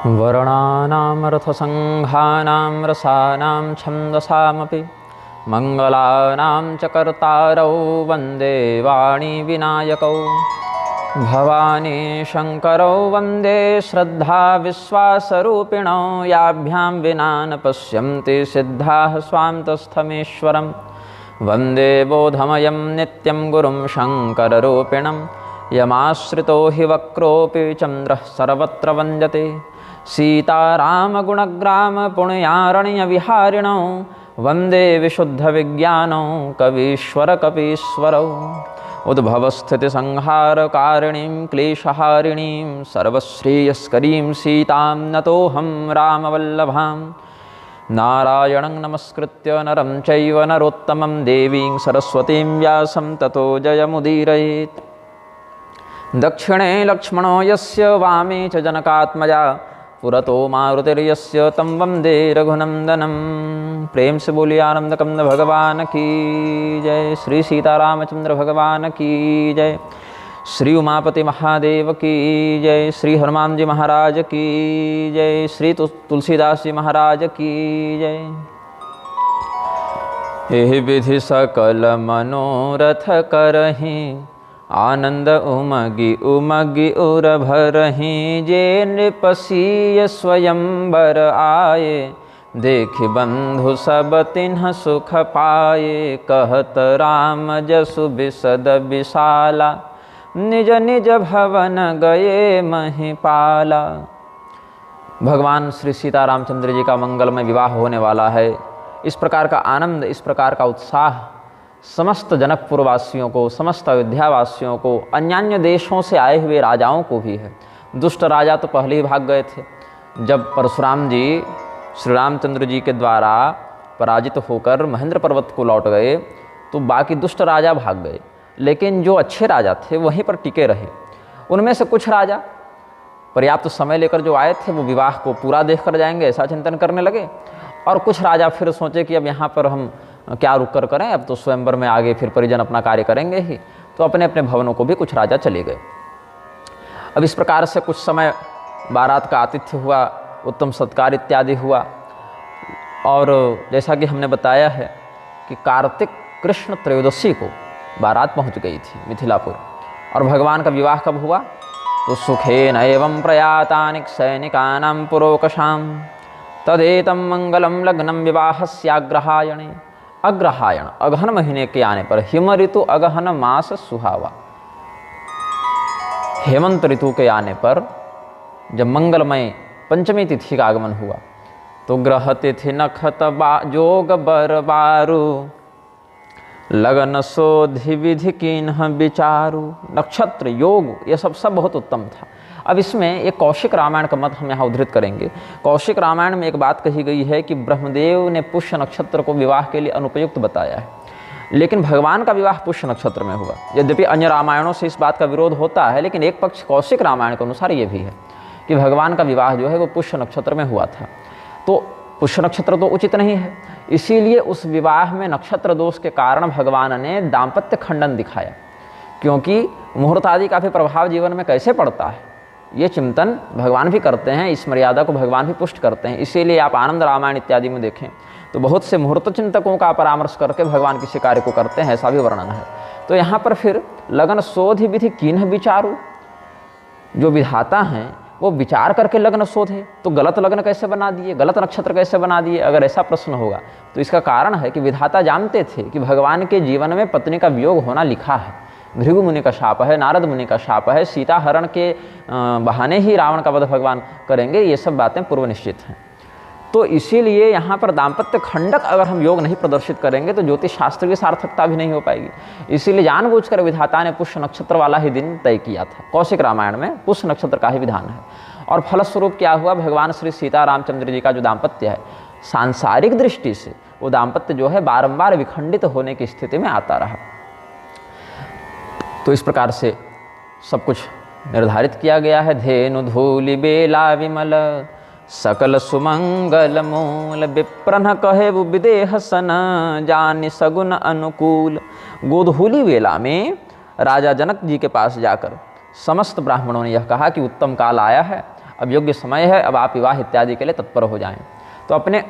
वर्णानां रथसङ्घानां रसानां छन्दसामपि मङ्गलानां च कर्तारौ वन्दे वाणीविनायकौ। भवानी शङ्करौ वन्दे श्रद्धाविश्वासरूपिणौ। याभ्यां विना न पश्यन्ति सिद्धाः स्वान्तस्थमीश्वरं। वन्दे बोधमयं नित्यं गुरुं शङ्कररूपिणं। यमाश्रितो हि वक्रोऽपि चन्द्रः सर्वत्र वन्द्यते। सीतारामगुणग्राम पुण्यारण्यविहारिणौ। वन्दे विशुद्धविज्ञानौ कवीश्वर कपीश्वरौ। उद्भवस्थितिसंहारकारिणीं क्लेशहारिणीं सर्वश्रेयस्करीं सीतां नतोऽहं रामवल्लभां। नारायणं नमस्कृत्य नरं चैव नरोत्तमं देवीं सरस्वतीं व्यासं ततो जयमुदीरयेत्। दक्षिणे लक्ष्मणो यस्य वामे च जनकात्मजा। पुरतो मारुतिर्यस्य तं वन्दे रघुनन्दनं। प्रेम से बोलिए आनंद कंद भगवान की जय। श्री सीतारामचंद्र भगवान की जय। श्री उमापति महादेव की जय। श्री हनुमान जी महाराज की जय। श्री तुलसीदास जी महाराज की जय। एहि विधि सकल मनोरथ करहि। आनंद उमगी उमगी उर भरहि। जे नृपसीय स्वयंवर आये। देखि बंधु सब तिन्ह सुख पाए। कहत राम जसु बिसद विशाला। निज निज भवन गए महिपाला। भगवान श्री सीता रामचंद्र जी का मंगलमय विवाह होने वाला है। इस प्रकार का आनंद, इस प्रकार का उत्साह समस्त जनकपुर वासियों को, समस्त अयोध्या वासियों को, अन्यान्य देशों से आए हुए राजाओं को भी है। दुष्ट राजा तो पहले ही भाग गए थे। जब परशुराम जी श्री रामचंद्र जी के द्वारा पराजित होकर महेंद्र पर्वत को लौट गए तो बाकी दुष्ट राजा भाग गए, लेकिन जो अच्छे राजा थे वहीं पर टिके रहे। उनमें से कुछ राजा पर्याप्त समय लेकर जो आए थे वो विवाह को पूरा देख कर जाएंगे ऐसा चिंतन करने लगे, और कुछ राजा फिर सोचे कि अब यहाँ पर हम क्या रुक कर करें, अब तो स्वयंवर में आगे फिर परिजन अपना कार्य करेंगे ही, तो अपने अपने भवनों को भी कुछ राजा चले गए। अब इस प्रकार से कुछ समय बारात का आतिथ्य हुआ, उत्तम सत्कार इत्यादि हुआ, और जैसा कि हमने बताया है कि कार्तिक कृष्ण त्रयोदशी को बारात पहुंच गई थी मिथिलापुर। और भगवान का विवाह कब हुआ? तो सुखेन एवं प्रयातानिक सैनिकानां पुरोकशां। तदेतं मंगलम लग्नं विवाहस्याग्रहायणे। अग्रहायण अगहन महीने के आने पर, हिम ऋतु अगहन मास सुहावा, हेमंत ऋतु के आने पर जब मंगलमय पंचमी तिथि का आगमन हुआ तो ग्रह तिथि नखत जोग बर बारू। लगन सोधि विधि कीन्ह विचारू। नक्षत्र योग ये सब बहुत उत्तम था। अब इसमें एक कौशिक रामायण का मत हम यहाँ उद्धृत करेंगे। कौशिक रामायण में एक बात कही गई है कि ब्रह्मदेव ने पुष्य नक्षत्र को विवाह के लिए अनुपयुक्त बताया है, लेकिन भगवान का विवाह पुष्य नक्षत्र में हुआ। यद्यपि अन्य रामायणों से इस बात का विरोध होता है, लेकिन एक पक्ष कौशिक रामायण के अनुसार ये भी है कि भगवान का विवाह जो है वो पुष्य नक्षत्र में हुआ था। तो पुष्य नक्षत्र तो उचित नहीं है, इसीलिए उस विवाह में नक्षत्र दोष के कारण भगवान ने दाम्पत्य खंडन दिखाया, क्योंकि मुहूर्त आदि का भी प्रभाव जीवन में कैसे पड़ता है ये चिंतन भगवान भी करते हैं, इस मर्यादा को भगवान भी पुष्ट करते हैं। इसीलिए आप आनंद रामायण इत्यादि में देखें तो बहुत से मुहूर्त चिंतकों का परामर्श करके भगवान किसी कार्य को करते हैं, ऐसा भी वर्णन है। तो यहाँ पर फिर लगन शोधि विधि कीन्ह विचारू, जो विधाता हैं वो विचार करके लग्न शोधे, तो गलत लग्न कैसे बना दिए, गलत नक्षत्र कैसे बना दिए, अगर ऐसा प्रश्न होगा तो इसका कारण है कि विधाता जानते थे कि भगवान के जीवन में पत्नी का वियोग होना लिखा है। भृगु मुनि का शाप है, नारद मुनि का शाप है, सीता हरण के बहाने ही रावण का वध भगवान करेंगे, ये सब बातें पूर्व निश्चित हैं। तो इसीलिए यहाँ पर दाम्पत्य खंडक अगर हम योग नहीं प्रदर्शित करेंगे तो ज्योतिष शास्त्र की सार्थकता भी नहीं हो पाएगी। इसीलिए जानबूझकर विधाता ने पुष्य नक्षत्र वाला ही दिन तय किया था। कौशिक रामायण में पुष्य नक्षत्र का ही विधान है, और फलस्वरूप क्या हुआ, भगवान श्री सीता रामचंद्र जी का जो दाम्पत्य है सांसारिक दृष्टि से वो दाम्पत्य जो है बारंबार विखंडित होने की स्थिति में आता रहा। तो इस प्रकार से सब कुछ निर्धारित किया गया है। धेनु धूलि बेला विमल सकल सुमंगल मूल। विप्रन कहे विदेह सन जानि सगुन अनुकूल। गोधूली वेला में राजा जनक जी के पास जाकर समस्त ब्राह्मणों ने यह कहा कि उत्तम काल आया है, अब योग्य समय है, अब आप विवाह इत्यादि के लिए तत्पर हो जाएं। तो अपने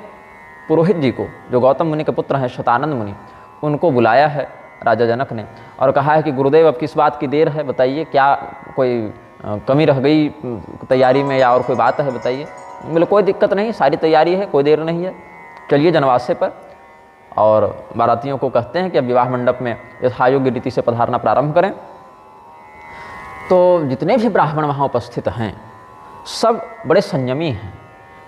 पुरोहित जी को, जो गौतम मुनि के पुत्र हैं शतानंद मुनि, उनको बुलाया है राजा जनक ने और कहा है कि गुरुदेव अब किस बात की देर है, बताइए, क्या कोई कमी रह गई तैयारी में या और कोई बात है बताइए। बोले कोई दिक्कत नहीं, सारी तैयारी है, कोई देर नहीं है, चलिए जनवासे पर। और बारातियों को कहते हैं कि अब विवाह मंडप में यथायोग्य रीति से पधारना प्रारंभ करें। तो जितने भी ब्राह्मण वहाँ उपस्थित हैं सब बड़े संयमी हैं,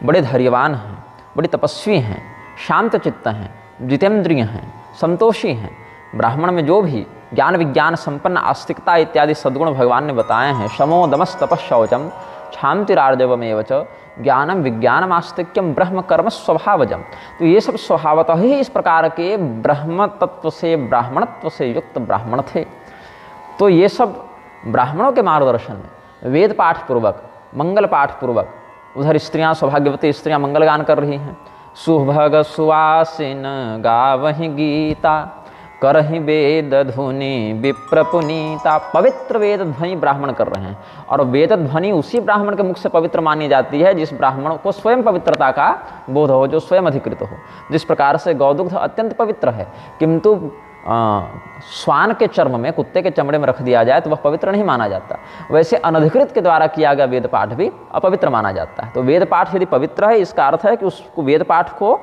बड़े धैर्यवान हैं, बड़े तपस्वी हैं, शांत चित्त हैं, जितेंद्रिय हैं, संतोषी हैं। ब्राह्मण में जो भी ज्ञान विज्ञान संपन्न आस्तिकता इत्यादि सद्गुण भगवान ने बताए हैं, शमो दमस तपः शौचम क्षांतिरार्जवमेव च ज्ञानम विज्ञानम आस्तिक्यम ब्रह्म कर्म स्वभावजम। तो ये सब स्वभावतः ही इस प्रकार के ब्रह्म तत्व से, ब्राह्मणत्व से युक्त ब्राह्मण थे। तो ये सब ब्राह्मणों के मार्गदर्शन में वेद पाठ पूर्वक, मंगल पाठ पूर्वक, उधर स्त्रियां, सौभाग्यवती स्त्रियां मंगलगान कर रही हैं। सुभग सुवासिन गावहि गीता करहि वेद धुनि विप्र पुनीता। पवित्र वेद ध्वनि ब्राह्मण कर रहे हैं, और वेद ध्वनि उसी ब्राह्मण के मुख से पवित्र मानी जाती है जिस ब्राह्मण को स्वयं पवित्रता का बोध हो, जो स्वयं अधिकृत हो। जिस प्रकार से गौदुग्ध अत्यंत पवित्र है, किंतु श्वान के चर्म में, कुत्ते के चमड़े में रख दिया जाए तो वह पवित्र नहीं माना जाता, वैसे अनधिकृत के द्वारा किया गया वेद पाठ भी अपवित्र माना जाता है। तो वेद पाठ यदि पवित्र है, इसका अर्थ है कि उसको, वेद पाठ को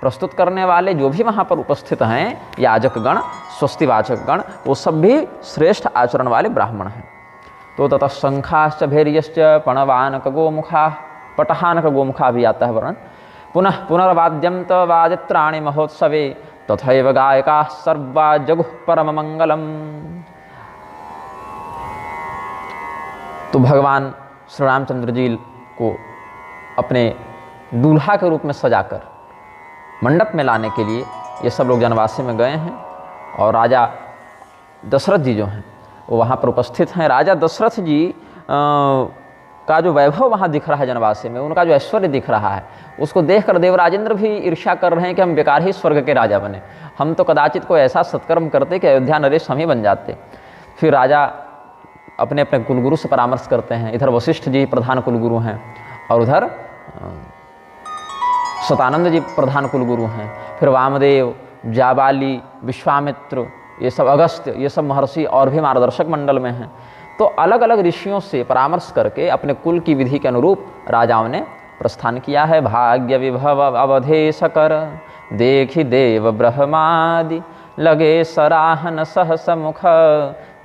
प्रस्तुत करने वाले जो भी वहाँ पर उपस्थित हैं, याजकगण, स्वस्तिवाचकगण, वो सब भी श्रेष्ठ आचरण वाले ब्राह्मण हैं। तो ततः शंखाश्च भैर्यश्च पणवानक गोमुखा, पटहानक गोमुखा भी आता है वर्णन। पुनः पुनर्वाद्यम त वादित्राणि महोत्सवे तथैव गायका सर्वा जगुः परम मंगलम। तो भगवान श्री रामचंद्र जी को अपने दूल्हा के रूप में सजाकर मंडप में लाने के लिए ये सब लोग जनवासी में गए हैं, और राजा दशरथ जी जो हैं वो वहाँ पर उपस्थित हैं। राजा दशरथ जी का जो वैभव वहाँ दिख रहा है जनवासी में, उनका जो ऐश्वर्य दिख रहा है, उसको देखकर देवराजेंद्र भी ईर्ष्या कर रहे हैं कि हम बेकार ही स्वर्ग के राजा बने, हम तो कदाचित कोई ऐसा सत्कर्म करते कि अयोध्या नरेश हम ही बन जाते। फिर राजा अपने अपने कुलगुरु से परामर्श करते हैं। इधर वशिष्ठ जी प्रधान कुलगुरु हैं और उधर शतानंद जी प्रधान कुलगुरु हैं। फिर वामदेव, जाबाली, विश्वामित्र, ये सब अगस्त्य, ये सब महर्षि और भी मार्गदर्शक मंडल में हैं। तो अलग अलग ऋषियों से परामर्श करके अपने कुल की विधि के अनुरूप राजाओं ने प्रस्थान किया है। भाग्य विभव अवधेश कर देखि देव ब्रह्मादि लगे सराहन सहस मुख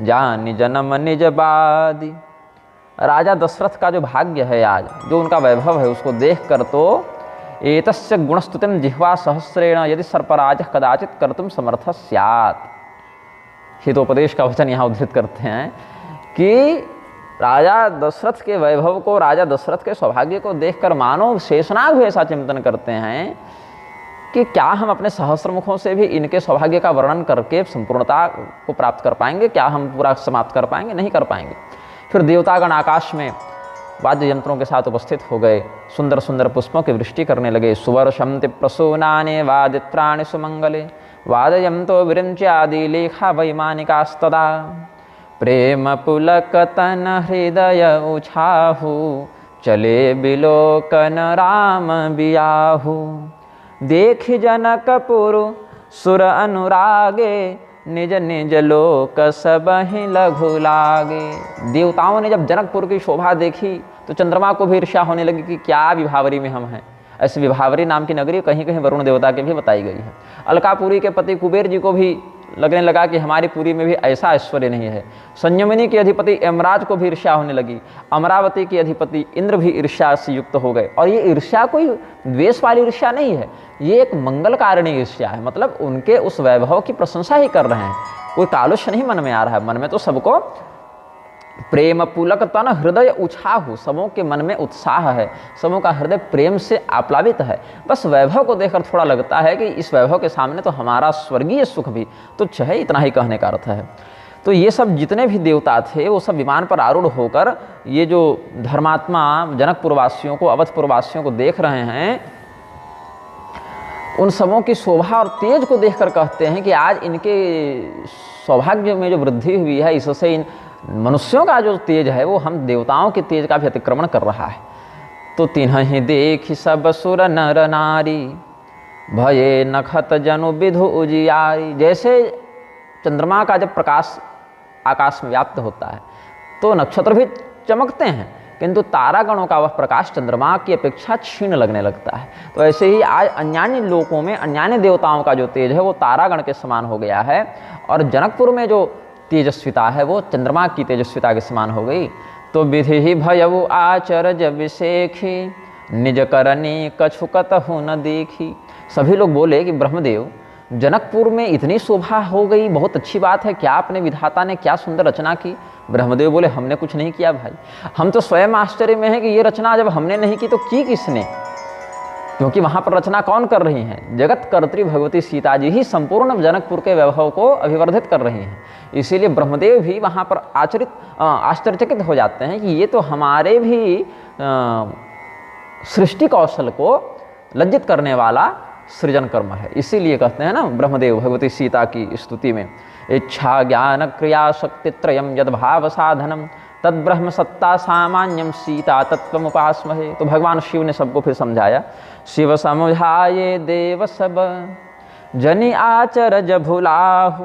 जानि जन्म निज बादि। राजा दशरथ का जो भाग्य है आज, जो उनका वैभव है, उसको देख कर तो एतस्य गुणस्तुतिम जिह्वा सहस्रेण यदि सर्पराज कदाचित कर्तुम समर्थ स्यात्। हितोपदेश का वचन यहाँ उद्धृत करते हैं कि राजा दशरथ के वैभव को, राजा दशरथ के सौभाग्य को देखकर मानो शेषनाग भी ऐसा चिंतन करते हैं कि क्या हम अपने सहस्र मुखों से भी इनके सौभाग्य का वर्णन करके संपूर्णता को प्राप्त कर पाएंगे? क्या हम पूरा समाप्त कर पाएंगे? नहीं कर पाएंगे। फिर देवतागण आकाश में वाद्य यंत्रों के साथ उपस्थित हो गए, सुंदर सुंदर पुष्पों की वृष्टि करने लगे। सुवर्षम प्रसूनाने वादित्राणि सुमंगले वादयंतो विरिंच्यादि लेखा वैमानिकास्तदा प्रेम पुलकतन हृदय उछाहु चले बिलोकन राम बियाहु देख जनकपुर सुर अनुरागे निज निज लोक सबहि लघु लागे। देवताओं ने जब जनकपुर की शोभा देखी तो चंद्रमा को भी ईर्ष्या होने लगी कि क्या विभावरी में हम हैं। ऐसे विभावरी नाम की नगरी कहीं कहीं वरुण देवता की भी बताई गई है। अलकापुरी के पति कुबेर जी को भी लगने लगा कि हमारी पुरी में भी ऐसा ऐश्वर्य नहीं है। संयमिनी के अधिपति यमराज को भी ईर्ष्या होने लगी। अमरावती के अधिपति इंद्र भी ईर्ष्या से युक्त हो गए। और ये ईर्ष्या कोई द्वेष वाली ईर्ष्या नहीं है, ये एक मंगल कारिणी ईर्ष्या है। मतलब उनके उस वैभव की प्रशंसा ही कर रहे हैं, कोई कालुष्य नहीं मन में आ रहा है। मन में तो सबको प्रेम पुलक तन हृदय उछाहु, सबों के मन में उत्साह है, सबों का हृदय प्रेम से आप्लावित है। बस वैभव को देखकर थोड़ा लगता है कि इस वैभव के सामने तो हमारा स्वर्गीय सुख भी तुच्छ है, इतना ही कहने का अर्थ है। तो ये सब जितने भी देवता थे वो सब विमान पर आरूढ़ होकर ये जो धर्मात्मा जनकपुरवासियों को, अवधपुरवासियों को देख रहे हैं, उन सबों की शोभा और तेज को देखकर कहते हैं कि आज इनके सौभाग्य में जो वृद्धि हुई है, इससे इन मनुष्यों का जो तेज है वो हम देवताओं के तेज का भी अतिक्रमण कर रहा है। तो तिन्हि देखि सब सुर नर नारी, भये नखत जनु विधु उजियारी। जैसे चंद्रमा का जब प्रकाश आकाश में व्याप्त होता है तो नक्षत्र भी चमकते हैं, किंतु तारागणों का वह प्रकाश चंद्रमा की अपेक्षा क्षीण लगने लगता है। तो ऐसे ही आज अन्यान्य लोकों में अन्यान्य देवताओं का जो तेज है वो तारागण के समान हो गया है, और जनकपुर में जो तेजस्विता है वो चंद्रमा की तेजस्विता के समान हो गई। तो विधि ही भयउ आचर्य विशेखी, निज करनी कछुकतहु न देखी। सभी लोग बोले कि ब्रह्मदेव, जनकपुर में इतनी शोभा हो गई, बहुत अच्छी बात है, क्या अपने विधाता ने क्या सुंदर रचना की। ब्रह्मदेव बोले, हमने कुछ नहीं किया भाई, हम तो स्वयं आश्चर्य में है कि ये रचना जब हमने नहीं की तो की किसने, क्योंकि वहाँ पर रचना कौन कर रही हैं, जगत कर्त्री भगवती सीता जी ही संपूर्ण जनकपुर के वैभव को अभिवर्धित कर रही हैं। इसीलिए ब्रह्मदेव भी वहाँ पर आश्चर्यचकित हो जाते हैं कि ये तो हमारे भी सृष्टि कौशल को लज्जित करने वाला सृजन कर्म है। इसीलिए कहते हैं ना ब्रह्मदेव भगवती सीता की स्तुति में, इच्छा ज्ञान क्रिया शक्ति त्रयम यद भाव साधनम तद ब्रह्म सत्ता सामान्यम सीता तत्वमुपास्महे। तो भगवान शिव ने सबको फिर समझाया, शिव समझाए देव सब जनि आचरज भुलाहु,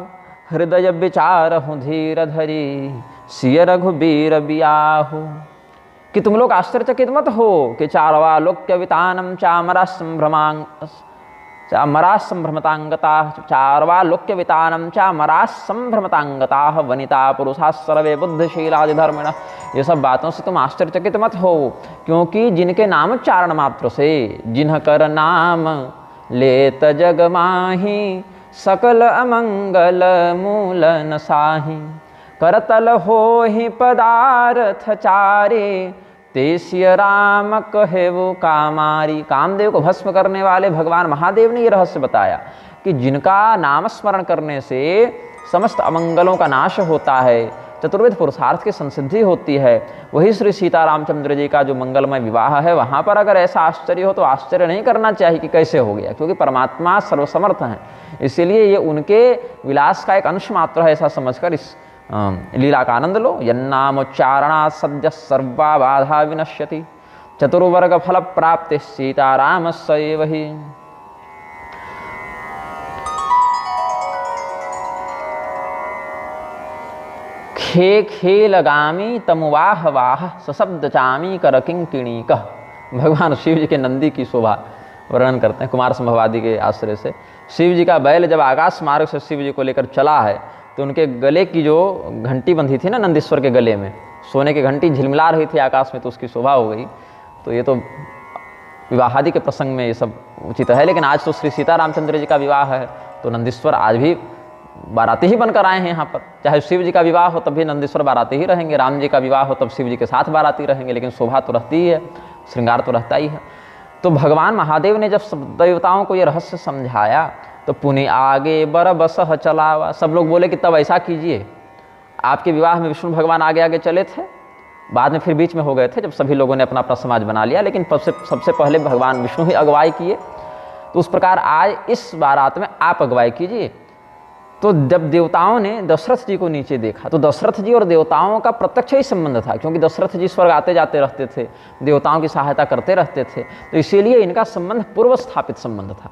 हृदय विचारहु धीर धरी सिय रघुबीर बियाहु। कि तुम लोग आश्चर्यचकित मत हो कि चारवा लोक्यवितानम चामरा संभ्रमांग संभ्रमतांगता, चारवा लोक्यवितानम चामरा संभ्रमतांगता वनिता पुरुषा सर्वे बुद्धिशीलादि धर्मिण। ये सब बातों से तुम आश्चर्यचकित मत हो, क्योंकि जिनके नाम चारण मात्र से, जिन्ह कर नाम लेत जग माही, सकल अमंगल मूल न साही, करतल हो ही पदार्थ चारे, तेसिय राम कहे वो कामारी। कामदेव को भस्म करने वाले भगवान महादेव ने ये रहस्य बताया कि जिनका नाम स्मरण करने से समस्त अमंगलों का नाश होता है, चतुर्विध पुरुषार्थ की संसिद्धि होती है, वही श्री सीता रामचंद्र जी का जो मंगलमय विवाह है, वहाँ पर अगर ऐसा आश्चर्य हो तो आश्चर्य नहीं करना चाहिए कि कैसे हो गया, क्योंकि परमात्मा सर्वसमर्थ हैं। इसीलिए ये उनके विलास का एक अंश मात्र है, ऐसा समझकर इस लीला का आनंद लो। यन्नामोच्चारणा सद्य सर्वा बाधा विनश्यति, चतुर्वर्ग फल प्राप्ति सीताराम सैव ही। खे खे लगामी तमुवाह वाह सशब्द चामी कर किंकिणी कह। भगवान शिव जी के नंदी की शोभा वर्णन करते हैं कुमार संभवादि के आश्रय से। शिव जी का बैल जब आकाश मार्ग से शिव जी को लेकर चला है तो उनके गले की जो घंटी बंधी थी ना नंदीश्वर के गले में, सोने की घंटी झिलमिला रही थी आकाश में, तो उसकी शोभा हो गई। तो ये तो विवाहादि के प्रसंग में ये सब उचित है, लेकिन आज तो श्री सीता रामचंद्र जी का विवाह है तो नंदीश्वर आज भी बाराती ही बनकर आए हैं यहाँ पर। चाहे शिव जी का विवाह हो तब भी नंदीश्वर बाराती ही रहेंगे, राम जी का विवाह हो तब शिव जी के साथ बाराती रहेंगे, लेकिन शोभा तो रहती ही है, श्रृंगार तो रहता ही है। तो भगवान महादेव ने जब सब देवताओं को ये रहस्य समझाया तो पुण्य आगे बर बसह चलावा। सब लोग बोले कि तब ऐसा कीजिए, आपके विवाह में विष्णु भगवान आगे आगे चले थे, बाद में फिर बीच में हो गए थे जब सभी लोगों ने अपना अपना समाज बना लिया, लेकिन सबसे पहले भगवान विष्णु ही अगुवाई किए। तो उस प्रकार आज इस बारात में आप अगुवाई कीजिए। तो जब देवताओं ने दशरथ जी को नीचे देखा तो दशरथ जी और देवताओं का प्रत्यक्ष ही संबंध था, क्योंकि दशरथ जी स्वर्ग आते जाते रहते थे, देवताओं की सहायता करते रहते थे, तो इसीलिए इनका संबंध पूर्व स्थापित संबंध था।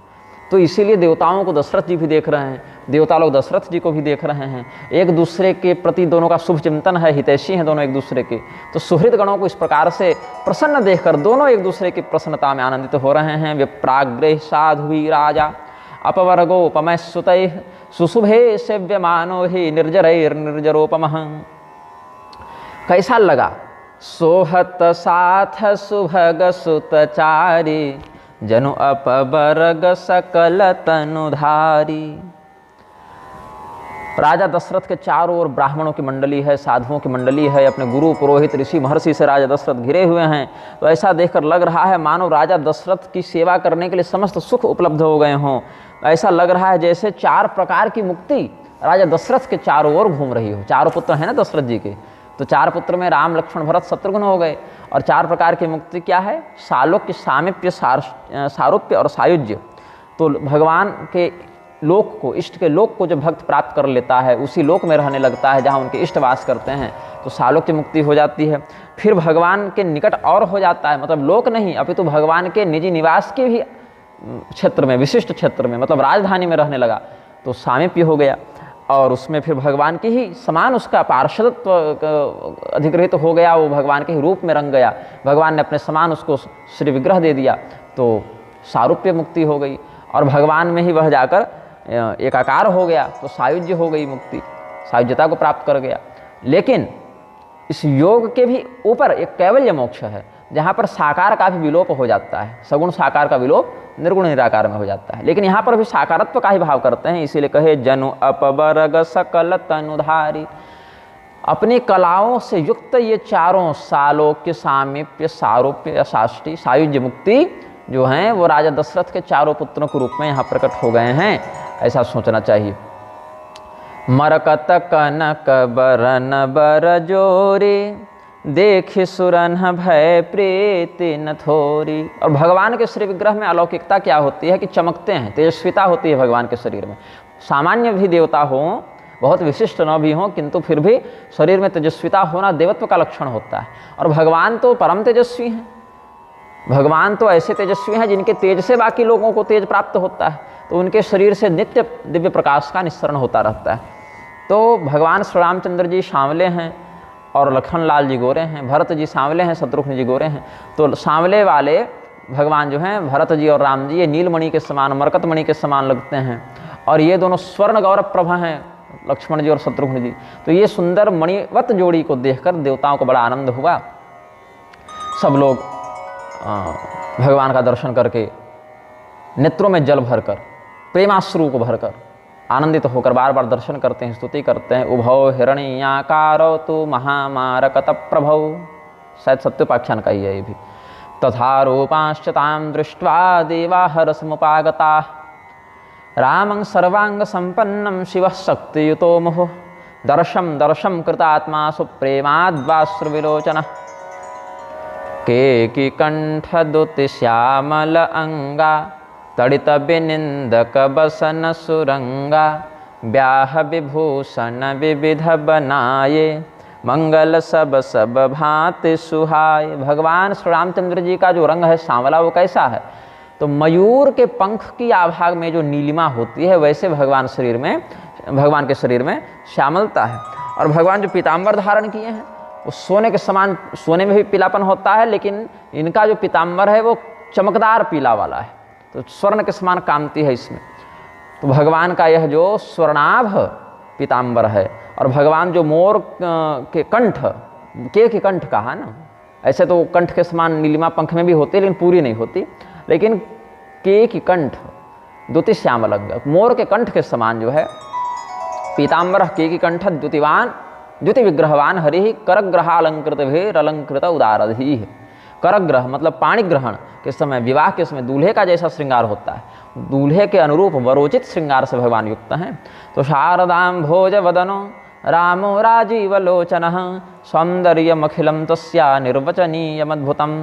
तो इसीलिए देवताओं को दशरथ जी भी देख रहे हैं, देवता लोग दशरथ जी को भी देख रहे हैं, एक दूसरे के प्रति दोनों का शुभ चिंतन है, हितैषी हैं दोनों एक दूसरे के। तो सुहृद गणों को इस प्रकार से प्रसन्न देखकर दोनों एक दूसरे की प्रसन्नता में आनंदित हो रहे हैं। विप्राग्रह साध्वी राजा अपवर्गोपमः सुतैः सुशुभे सेव्यमानो हि निर्जरैर्निर्जरोपमः। कैसा लगा? सोहत साथ सुभग सुतचारी, जनु अपवर्ग सकल तनुधारी। राजा दशरथ के चारों ओर ब्राह्मणों की मंडली है, साधुओं की मंडली है, अपने गुरु पुरोहित ऋषि महर्षि से राजा दशरथ घिरे हुए हैं। तो ऐसा देखकर लग रहा है मानो राजा दशरथ की सेवा करने के लिए समस्त सुख उपलब्ध हो गए हों। ऐसा लग रहा है जैसे 4 प्रकार की मुक्ति राजा दशरथ के चारों ओर घूम रही हो। 4 पुत्र हैं ना दशरथ जी के, तो 4 पुत्र में राम लक्ष्मण भरत शत्रुघ्न हो गए। और 4 प्रकार की मुक्ति क्या है? सालोक्य, सामीप्य, सारूप्य और सायुज्य। तो भगवान के लोक को, इष्ट के लोक को जब भक्त प्राप्त कर लेता है, उसी लोक में रहने लगता है जहाँ उनके इष्ट वास करते हैं, तो सालोक्य मुक्ति हो जाती है। फिर भगवान के निकट और हो जाता है, मतलब लोक नहीं अपितु भगवान के निजी निवास के भी क्षेत्र में, विशिष्ट क्षेत्र में, मतलब राजधानी में रहने लगा, तो सामीप्य हो गया। और उसमें फिर भगवान के ही समान उसका पार्षदत्व अधिग्रहित हो गया, वो भगवान के ही रूप में रंग गया, भगवान ने अपने समान उसको श्री विग्रह दे दिया, तो सारूप्य मुक्ति हो गई। और भगवान में ही वह जाकर एकाकार हो गया, तो सायुज्य हो गई मुक्ति, सायुज्यता को प्राप्त कर गया। लेकिन इस योग के भी ऊपर एक कैवल्य मोक्ष है, जहाँ पर साकार का भी विलोप हो जाता है, सगुण साकार का विलोप निर्गुण निराकार में हो जाता है। लेकिन यहाँ पर भी साकारत्व का ही भाव करते हैं, इसीलिए कहे जनु अपबरग सकल तनुधारी। अपनी कलाओं से युक्त ये चारों सालोक्य, सामीप्य, सारूप्य, साष्टी, सायुज्य मुक्ति जो हैं वो राजा दशरथ के चारों पुत्रों के रूप में यहाँ प्रकट हो गए हैं, ऐसा सोचना चाहिए। मरकत कनक बरन बर जोरी, देखि सुरन भय प्रीति न थोरी। और भगवान के श्री विग्रह में अलौकिकता क्या होती है कि चमकते हैं, तेजस्विता होती है भगवान के शरीर में। सामान्य भी देवता हों, बहुत विशिष्ट न भी हों, किंतु फिर भी शरीर में तेजस्विता होना देवत्व का लक्षण होता है। और भगवान तो परम तेजस्वी हैं, भगवान तो ऐसे तेजस्वी हैं जिनके तेज से बाकी लोगों को तेज प्राप्त होता है, तो उनके शरीर से नित्य दिव्य प्रकाश का निस्सरण होता रहता है। तो भगवान श्री रामचंद्र जी सांवले हैं और लखन लाल जी गोरे हैं, भरत जी सांवले हैं, शत्रुघ्न जी गोरे हैं। तो सांवले वाले भगवान जो हैं भरत जी और राम जी, ये नीलमणि के समान, मरकतमणि के समान लगते हैं। और ये दोनों स्वर्ण गौरव प्रभा हैं, लक्ष्मण जी और शत्रुघ्न जी। तो ये सुंदर मणिवत जोड़ी को देखकर देवताओं को बड़ा आनंद हुआ। सब लोग भगवान का दर्शन करके नेत्रों में जल भरकर, प्रेमाश्रु को भरकर आनंदित होकर बार बार दर्शन करते हैं, स्तुति करते हैं। उभौ हिरण्याकारो तु महामारकत प्रभौ, शायद सत्योपाख्यान का ही है ये भी। तथा रूपांश्च तां दृष्ट्वा देवा हरसमुपागता, रामं सर्वांग संपन्नं शिवः शक्तियुतो मुहुः, दर्शं दर्शं कृतात्मा सुप्रेमाद्वाश्रुविलोचनः, केकिकण्ठदुति श्यामल अंगा, तड़ित विनिंदक बसन सुरंगा, ब्याह विभूषण विविध बनाए, मंगल सब सब भांति सुहाए। भगवान श्री रामचंद्र जी का जो रंग है सांवला, वो कैसा है? तो मयूर के पंख की आभाग में जो नीलिमा होती है, वैसे भगवान के शरीर में श्यामलता है। और भगवान जो पीताम्बर धारण किए हैं वो सोने के समान, सोने में भी पीलापन होता है, लेकिन इनका जो पीताम्बर है वो चमकदार पीला वाला है, तो स्वर्ण के समान कांति है इसमें। तो भगवान का यह जो स्वर्णाभ पीताम्बर है, और भगवान जो मोर के कंठ, के कंठ कहा ना, ऐसे तो कंठ के समान नीलिमा पंख में भी होती है लेकिन पूरी नहीं होती, लेकिन के की कंठ द्युति श्यामल अंग, मोर के कंठ के समान जो है पीताम्बर, के की कंठ द्युतिवान द्युति विग्रहवान हरि, करग्रहालंकृत भेर अलंकृत उदारधी। करग्रह मतलब पाणी ग्रहण के समय, विवाह के समय दूल्हे का जैसा श्रृंगार होता है, दूल्हे के अनुरूप वरोचित श्रृंगार से भगवान युक्त हैं। तो शारदां भोज वदनो रामो राजीवलोचनः, सौंदर्यमखिलं तस्या निर्वचनीयमद्भुतम्।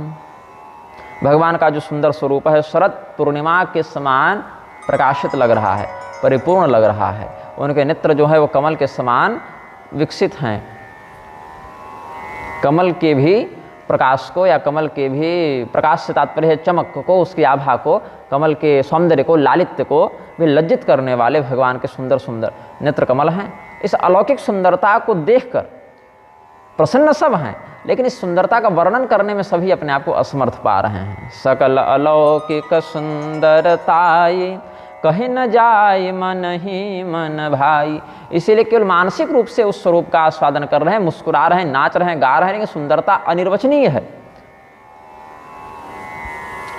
भगवान का जो सुंदर स्वरूप है शरद पूर्णिमा के समान प्रकाशित लग रहा है, परिपूर्ण लग रहा है। उनके नेत्र जो है वो कमल के समान विकसित हैं। कमल के भी प्रकाश को, या कमल के भी प्रकाश से तात्पर्य है चमक को, उसकी आभा को, कमल के सौंदर्य को, लालित्य को भी लज्जित करने वाले भगवान के सुंदर सुंदर नेत्र कमल हैं। इस अलौकिक सुंदरता को देखकर प्रसन्न सब हैं, लेकिन इस सुंदरता का वर्णन करने में सभी अपने आप को असमर्थ पा रहे हैं। सकल अलौकिक सुंदरताई, कहीं न जाए मन ही मन भाई। इसीलिए केवल मानसिक रूप से उस स्वरूप का आस्वादन कर रहे हैं, मुस्कुरा रहे हैं, नाच रहे हैं, गा रहे हैं, लेकिन सुंदरता अनिर्वचनीय है।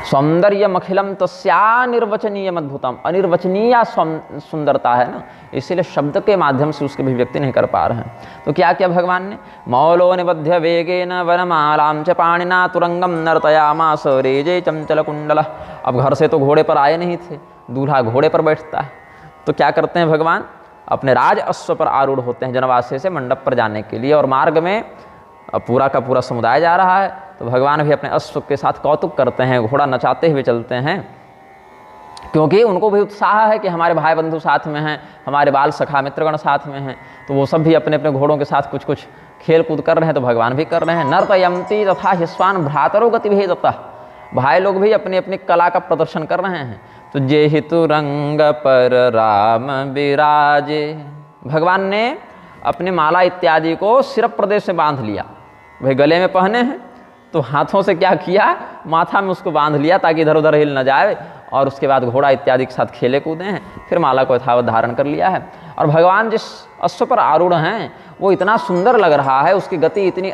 सौंदर्यम अखिलम तस्या निर्वचनीयम अद्भुतम, अनिर्वचनीय सुंदरता है ना, इसीलिए शब्द के माध्यम से उसकी अभिव्यक्ति नहीं कर पा रहे हैं। तो क्या किया भगवान ने? मौलो निबध्य वेगेन वनमालां च पाणिना तुरंगम नर्तयामास रेजे चंचल कुंडल। अब घर से तो घोड़े पर आए नहीं थे, दूल्हा घोड़े पर बैठता है, तो क्या करते हैं भगवान? अपने राज अश्व पर आरूढ़ होते हैं जनवासे से मंडप पर जाने के लिए, और मार्ग में पूरा का पूरा समुदाय जा रहा है, तो भगवान भी अपने अश्व के साथ कौतुक करते हैं, घोड़ा नचाते हुए चलते हैं। क्योंकि उनको भी उत्साह है कि हमारे भाई बंधु साथ में हैं, हमारे बाल सखा मित्रगण साथ में हैं, तो वो सब भी अपने अपने घोड़ों के साथ कुछ कुछ खेल कूद कर रहे हैं, तो भगवान भी कर रहे हैं। नर्तयन्ति तथा हिस्वान भ्रातरो गतिभेदतः, भाई लोग भी अपनी अपनी कला का प्रदर्शन कर रहे हैं। तो जे हितु रंग पर राम विराजे, भगवान ने अपने माला इत्यादि को सिरप प्रदेश से बांध लिया। भाई गले में पहने हैं तो हाथों से क्या किया, माथा में उसको बांध लिया ताकि इधर उधर हिल न जाए, और उसके बाद घोड़ा इत्यादि के साथ खेले कूदे हैं, फिर माला को यथावत धारण कर लिया है। और भगवान जिस अश्व पर आरूढ़ हैं वो इतना सुंदर लग रहा है, उसकी गति इतनी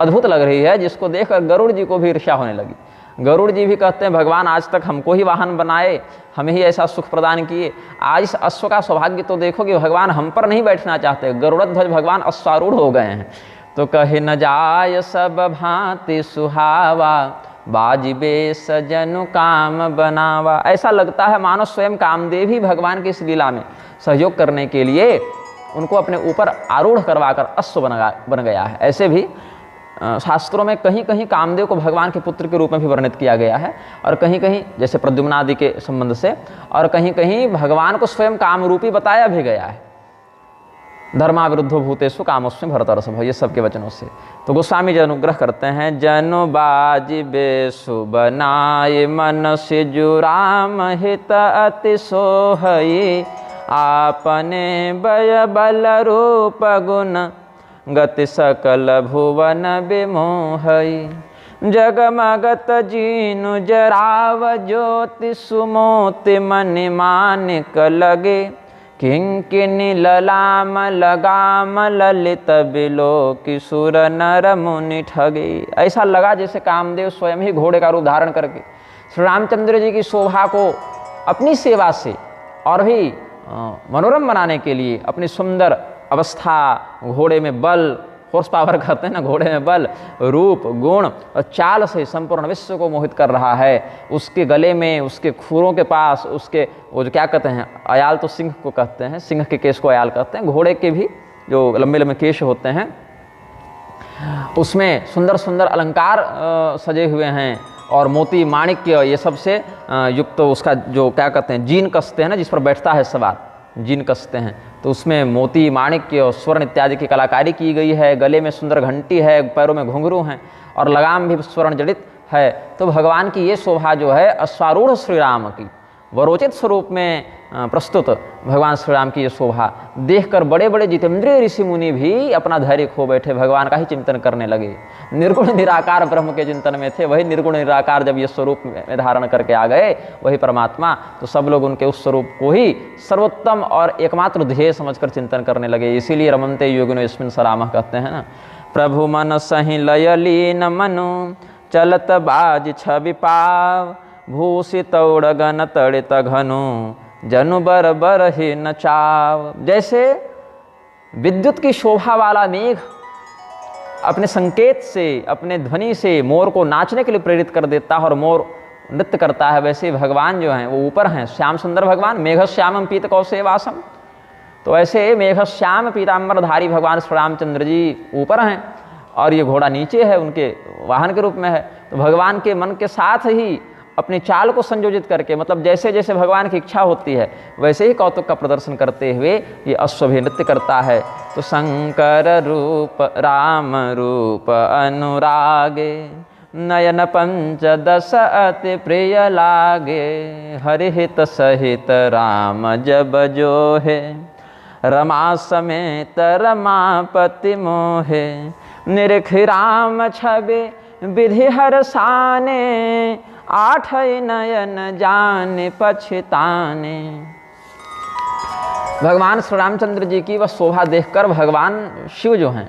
अद्भुत लग रही है, जिसको देखकर गरुड़ जी को भी ईर्ष्या होने लगी। गरुड़ जी भी कहते हैं भगवान आज तक हमको ही वाहन बनाए, हमें ही ऐसा सुख प्रदान किए, आज इस अश्व का सौभाग्य तो देखो कि भगवान हम पर नहीं बैठना चाहते, गरुड़ध्वज भगवान अश्वारूढ़ हो गए हैं। तो कहे न जाय सब भांति सुहावा, बाजिबे सजनु काम बनावा। ऐसा लगता है मानो स्वयं कामदेव ही भगवान की इस लीला में सहयोग करने के लिए उनको अपने ऊपर आरूढ़ करवाकर अश्व बन गया है। ऐसे भी शास्त्रों में कहीं कहीं कामदेव को भगवान के पुत्र के रूप में भी वर्णित किया गया है, और कहीं कहीं जैसे प्रद्युम्नादि के संबंध से, और कहीं कहीं भगवान को स्वयं कामरूपी बताया भी गया है। धर्माविरुद्धो भूतेषु कामोस्मि भरतर्षभ, ये सबके वचनों से। तो गोस्वामी जी अनुग्रह करते हैं, जनु बाजिबे सुबनाय मन से जो राम हित अति सोहई, आपने बय बल रूप गुण गति सकल भुवन विमोहई। जगमगत जीनु जराव ज्योति सुमोति मन मानिक लगे, किंकिनी ललाम लगाम ललित बिलोकि सुर नर मुनि ठगे। ऐसा लगा जैसे कामदेव स्वयं ही घोड़े का रूप धारण करके श्री रामचंद्र जी की शोभा को अपनी सेवा से और भी मनोरम बनाने के लिए अपनी सुंदर अवस्था, घोड़े में बल, हॉर्स पावर कहते हैं ना, घोड़े में बल, रूप, गुण और चाल से संपूर्ण विश्व को मोहित कर रहा है। उसके गले में, उसके खुरों के पास, उसके वो जो क्या कहते हैं, अयाल तो सिंह को कहते हैं, सिंह के केश को अयाल कहते हैं, घोड़े के भी जो लंबे लंबे केश होते हैं उसमें सुंदर सुंदर अलंकार सजे हुए हैं, और मोती माणिक्य ये सब से युक्त उसका जो क्या कहते हैं जीन कसते हैं ना, जिस पर बैठता है सवार, जीन कसते हैं, तो उसमें मोती माणिक्य और स्वर्ण इत्यादि की कलाकारी की गई है। गले में सुंदर घंटी है, पैरों में घुंघरू हैं, और लगाम भी स्वर्ण जड़ित है। तो भगवान की ये शोभा जो है अश्वारूढ़ श्री राम की वरोचित स्वरूप में प्रस्तुत भगवान श्री राम की ये शोभा देखकर बड़े बड़े जितेंद्रिय ऋषि मुनि भी अपना धैर्य खो बैठे, भगवान का ही चिंतन करने लगे। निर्गुण निराकार ब्रह्म के चिंतन में थे, वही निर्गुण निराकार जब ये स्वरूप में धारण करके आ गए, वही परमात्मा, तो सब लोग उनके उस स्वरूप को ही सर्वोत्तम और एकमात्र ध्येय समझकर चिंतन करने लगे। इसीलिए रमन्ते योगिनो यस्मिन् सरामः कहते हैं ना, प्रभु मन सहि लय लीन मनु, चलत बाज छवि पाव, भूषित उड़गन तड़ित घनु, जनु बर बर ही नचाव। जैसे विद्युत की शोभा वाला मेघ अपने संकेत से, अपने ध्वनि से मोर को नाचने के लिए प्रेरित कर देता है और मोर नृत्य करता है, वैसे भगवान जो हैं वो ऊपर हैं, श्याम सुंदर भगवान, मेघ श्यामम पीत कौशे वासम। तो ऐसे मेघ श्याम पीताम्बरधारी भगवान श्री रामचंद्र जी ऊपर हैं और ये घोड़ा नीचे है, उनके वाहन के रूप में है। तो भगवान के मन के साथ ही अपनी चाल को संयोजित करके, मतलब जैसे जैसे भगवान की इच्छा होती है वैसे ही कौतुक का प्रदर्शन करते हुए ये अश्व भी नृत्य करता है। तो शंकर रूप राम रूप अनुरागे, नयन पंचदश अति प्रिय लागे, हरिहित सहित राम जब जो है, रमा समेत रमापति मोहे, निरख राम छबे विधि हरसाने, आठ नयन जाने पछताने। भगवान श्री रामचंद्र जी की वह शोभा देखकर भगवान शिव जो हैं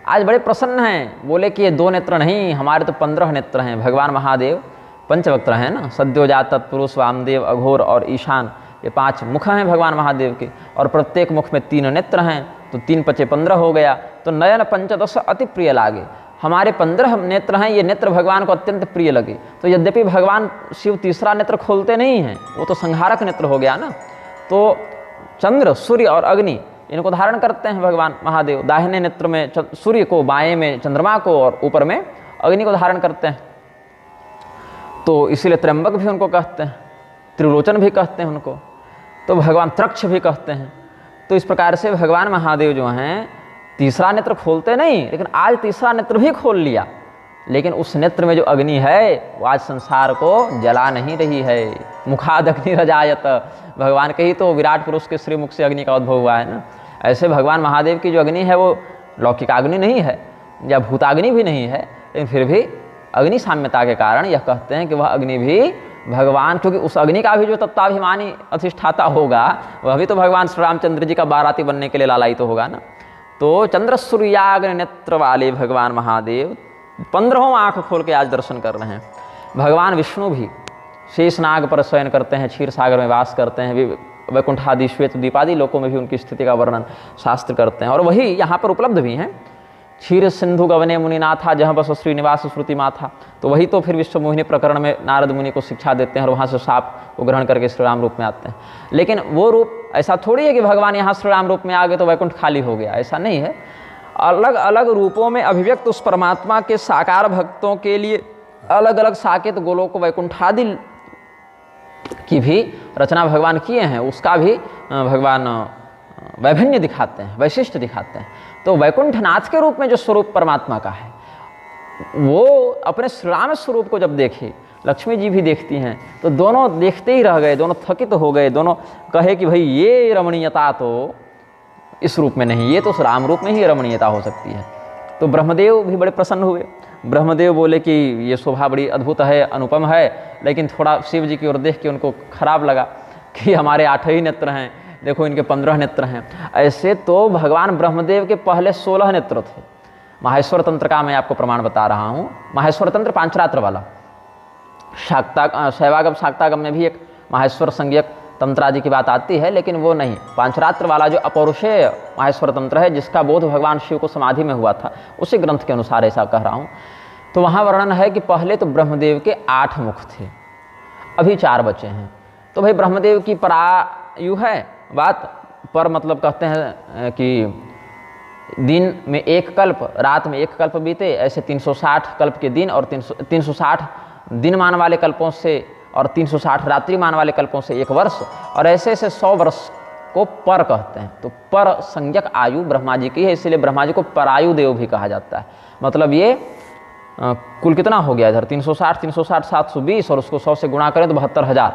आज बड़े प्रसन्न हैं। बोले कि ये 2 नेत्र नहीं, हमारे तो 15 नेत्र हैं। भगवान महादेव पंचवक्त्र हैं ना, सद्योजात, तत्पुरुष, वामदेव, अघोर और ईशान, ये 5 मुख हैं भगवान महादेव के, और प्रत्येक मुख में 3 नेत्र हैं, तो 3 पचे 15 हो गया। तो नयन पंचदश अति प्रिय लागे, हमारे 15 नेत्र हैं, ये नेत्र भगवान को अत्यंत प्रिय लगे। तो यद्यपि भगवान शिव तीसरा नेत्र खोलते नहीं हैं, वो तो संहारक नेत्र हो गया ना, तो चंद्र, सूर्य और अग्नि इनको धारण करते हैं भगवान महादेव। दाहिने नेत्र में सूर्य को, बाएं में चंद्रमा को और ऊपर में अग्नि को धारण करते हैं। तो इसीलिए त्र्यंबक भी उनको कहते हैं। त्रिलोचन भी कहते हैं उनको, तो भगवान त्रक्ष भी कहते हैं। तो इस प्रकार से भगवान महादेव जो हैं तीसरा नेत्र खोलते नहीं, लेकिन आज तीसरा नेत्र भी खोल लिया, लेकिन उस नेत्र में जो अग्नि है वो आज संसार को जला नहीं रही है। मुखाद अग्नि रजायत, भगवान के ही तो विराट पुरुष के श्रीमुख से अग्नि का उद्भव हुआ है ना। ऐसे भगवान महादेव की जो अग्नि है वो लौकिकाग्नि नहीं है या भूताग्नि भी नहीं है, लेकिन फिर भी अग्नि साम्यता के कारण यह कहते हैं कि वह अग्नि भी भगवान, क्योंकि उस अग्नि का भी जो तत्वाभिमानी अधिष्ठाता होगा वह भी तो भगवान श्री रामचंद्र जी का बाराती बनने के लिए लालायित तो होगा ना। तो चंद्र सूर्याग्नि नेत्र वाले भगवान महादेव 15वां आँख खोल के आज दर्शन कर रहे हैं। भगवान विष्णु भी शेषनाग पर शयन करते हैं, क्षीर सागर में वास करते हैं, वैकुंठादि श्वेत द्वीपादि लोकों में भी उनकी स्थिति का वर्णन शास्त्र करते हैं, और वही यहाँ पर उपलब्ध भी हैं। क्षीर सिंधु गवने मुनिनाथा जहाँ बस श्रीनिवास श्रुति माथा, तो वही तो फिर विश्व मोहिनी प्रकरण में नारद मुनि को शिक्षा देते हैं और वहाँ से साप को ग्रहण करके श्री राम रूप में आते हैं। लेकिन वो रूप ऐसा थोड़ी है कि भगवान यहाँ श्री राम रूप में आ गए तो वैकुंठ खाली हो गया, ऐसा नहीं है। अलग अलग रूपों में अभिव्यक्त उस परमात्मा के साकार भक्तों के लिए अलग अलग साकेत गोलोक वैकुंठादि की भी रचना भगवान किए हैं, उसका भी भगवान वैभिन्य दिखाते हैं, वैशिष्ट दिखाते हैं। तो वैकुंठनाथ के रूप में जो स्वरूप परमात्मा का है वो अपने श्री राम स्वरूप को जब देखे, लक्ष्मी जी भी देखती हैं, तो दोनों देखते ही रह गए, दोनों थकित हो गए, दोनों कहे कि भाई ये रमणीयता तो इस रूप में नहीं, ये तो राम रूप में ही रमणीयता हो सकती है। तो ब्रह्मदेव भी बड़े प्रसन्न हुए। ब्रह्मदेव बोले कि ये शोभा बड़ी अद्भुत है, अनुपम है, लेकिन थोड़ा शिव जी की ओर देख के उनको खराब लगा कि हमारे 8 ही नेत्र हैं, देखो इनके 15 नेत्र हैं। ऐसे तो भगवान ब्रह्मदेव के पहले 16 नेत्र थे। माहेश्वर तंत्र का मैं आपको प्रमाण बता रहा हूँ। माहेश्वर तंत्र पांचरात्र वाला, शैवागम शाक्तागम में भी एक माहेश्वर संज्ञक तंत्र आदि की बात आती है, लेकिन वो नहीं, पांचरात्र वाला जो अपौरुषेय माहेश्वर तंत्र है जिसका बोध भगवान शिव को समाधि में हुआ था, उसी ग्रंथ के अनुसार ऐसा कह रहा हूँ। तो वहाँ वर्णन है कि पहले तो ब्रह्मदेव के 8 मुख थे, अभी 4 बचे हैं। तो भाई ब्रह्मदेव की परायु है बात पर, मतलब कहते हैं कि दिन में 1 कल्प, रात में 1 कल्प बीते, ऐसे 360 कल्प के दिन और 360 दिन मान वाले कल्पों से और 360 रात्रि मान वाले कल्पों से 1 वर्ष, और ऐसे ऐसे 100 वर्ष को पर कहते हैं। तो पर संज्ञक आयु ब्रह्मा जी की है, इसलिए ब्रह्मा जी को परायु देव भी कहा जाता है। मतलब ये कुल कितना हो गया इधर 360 360 720, और उसको 100 से गुणा करें तो 72,000।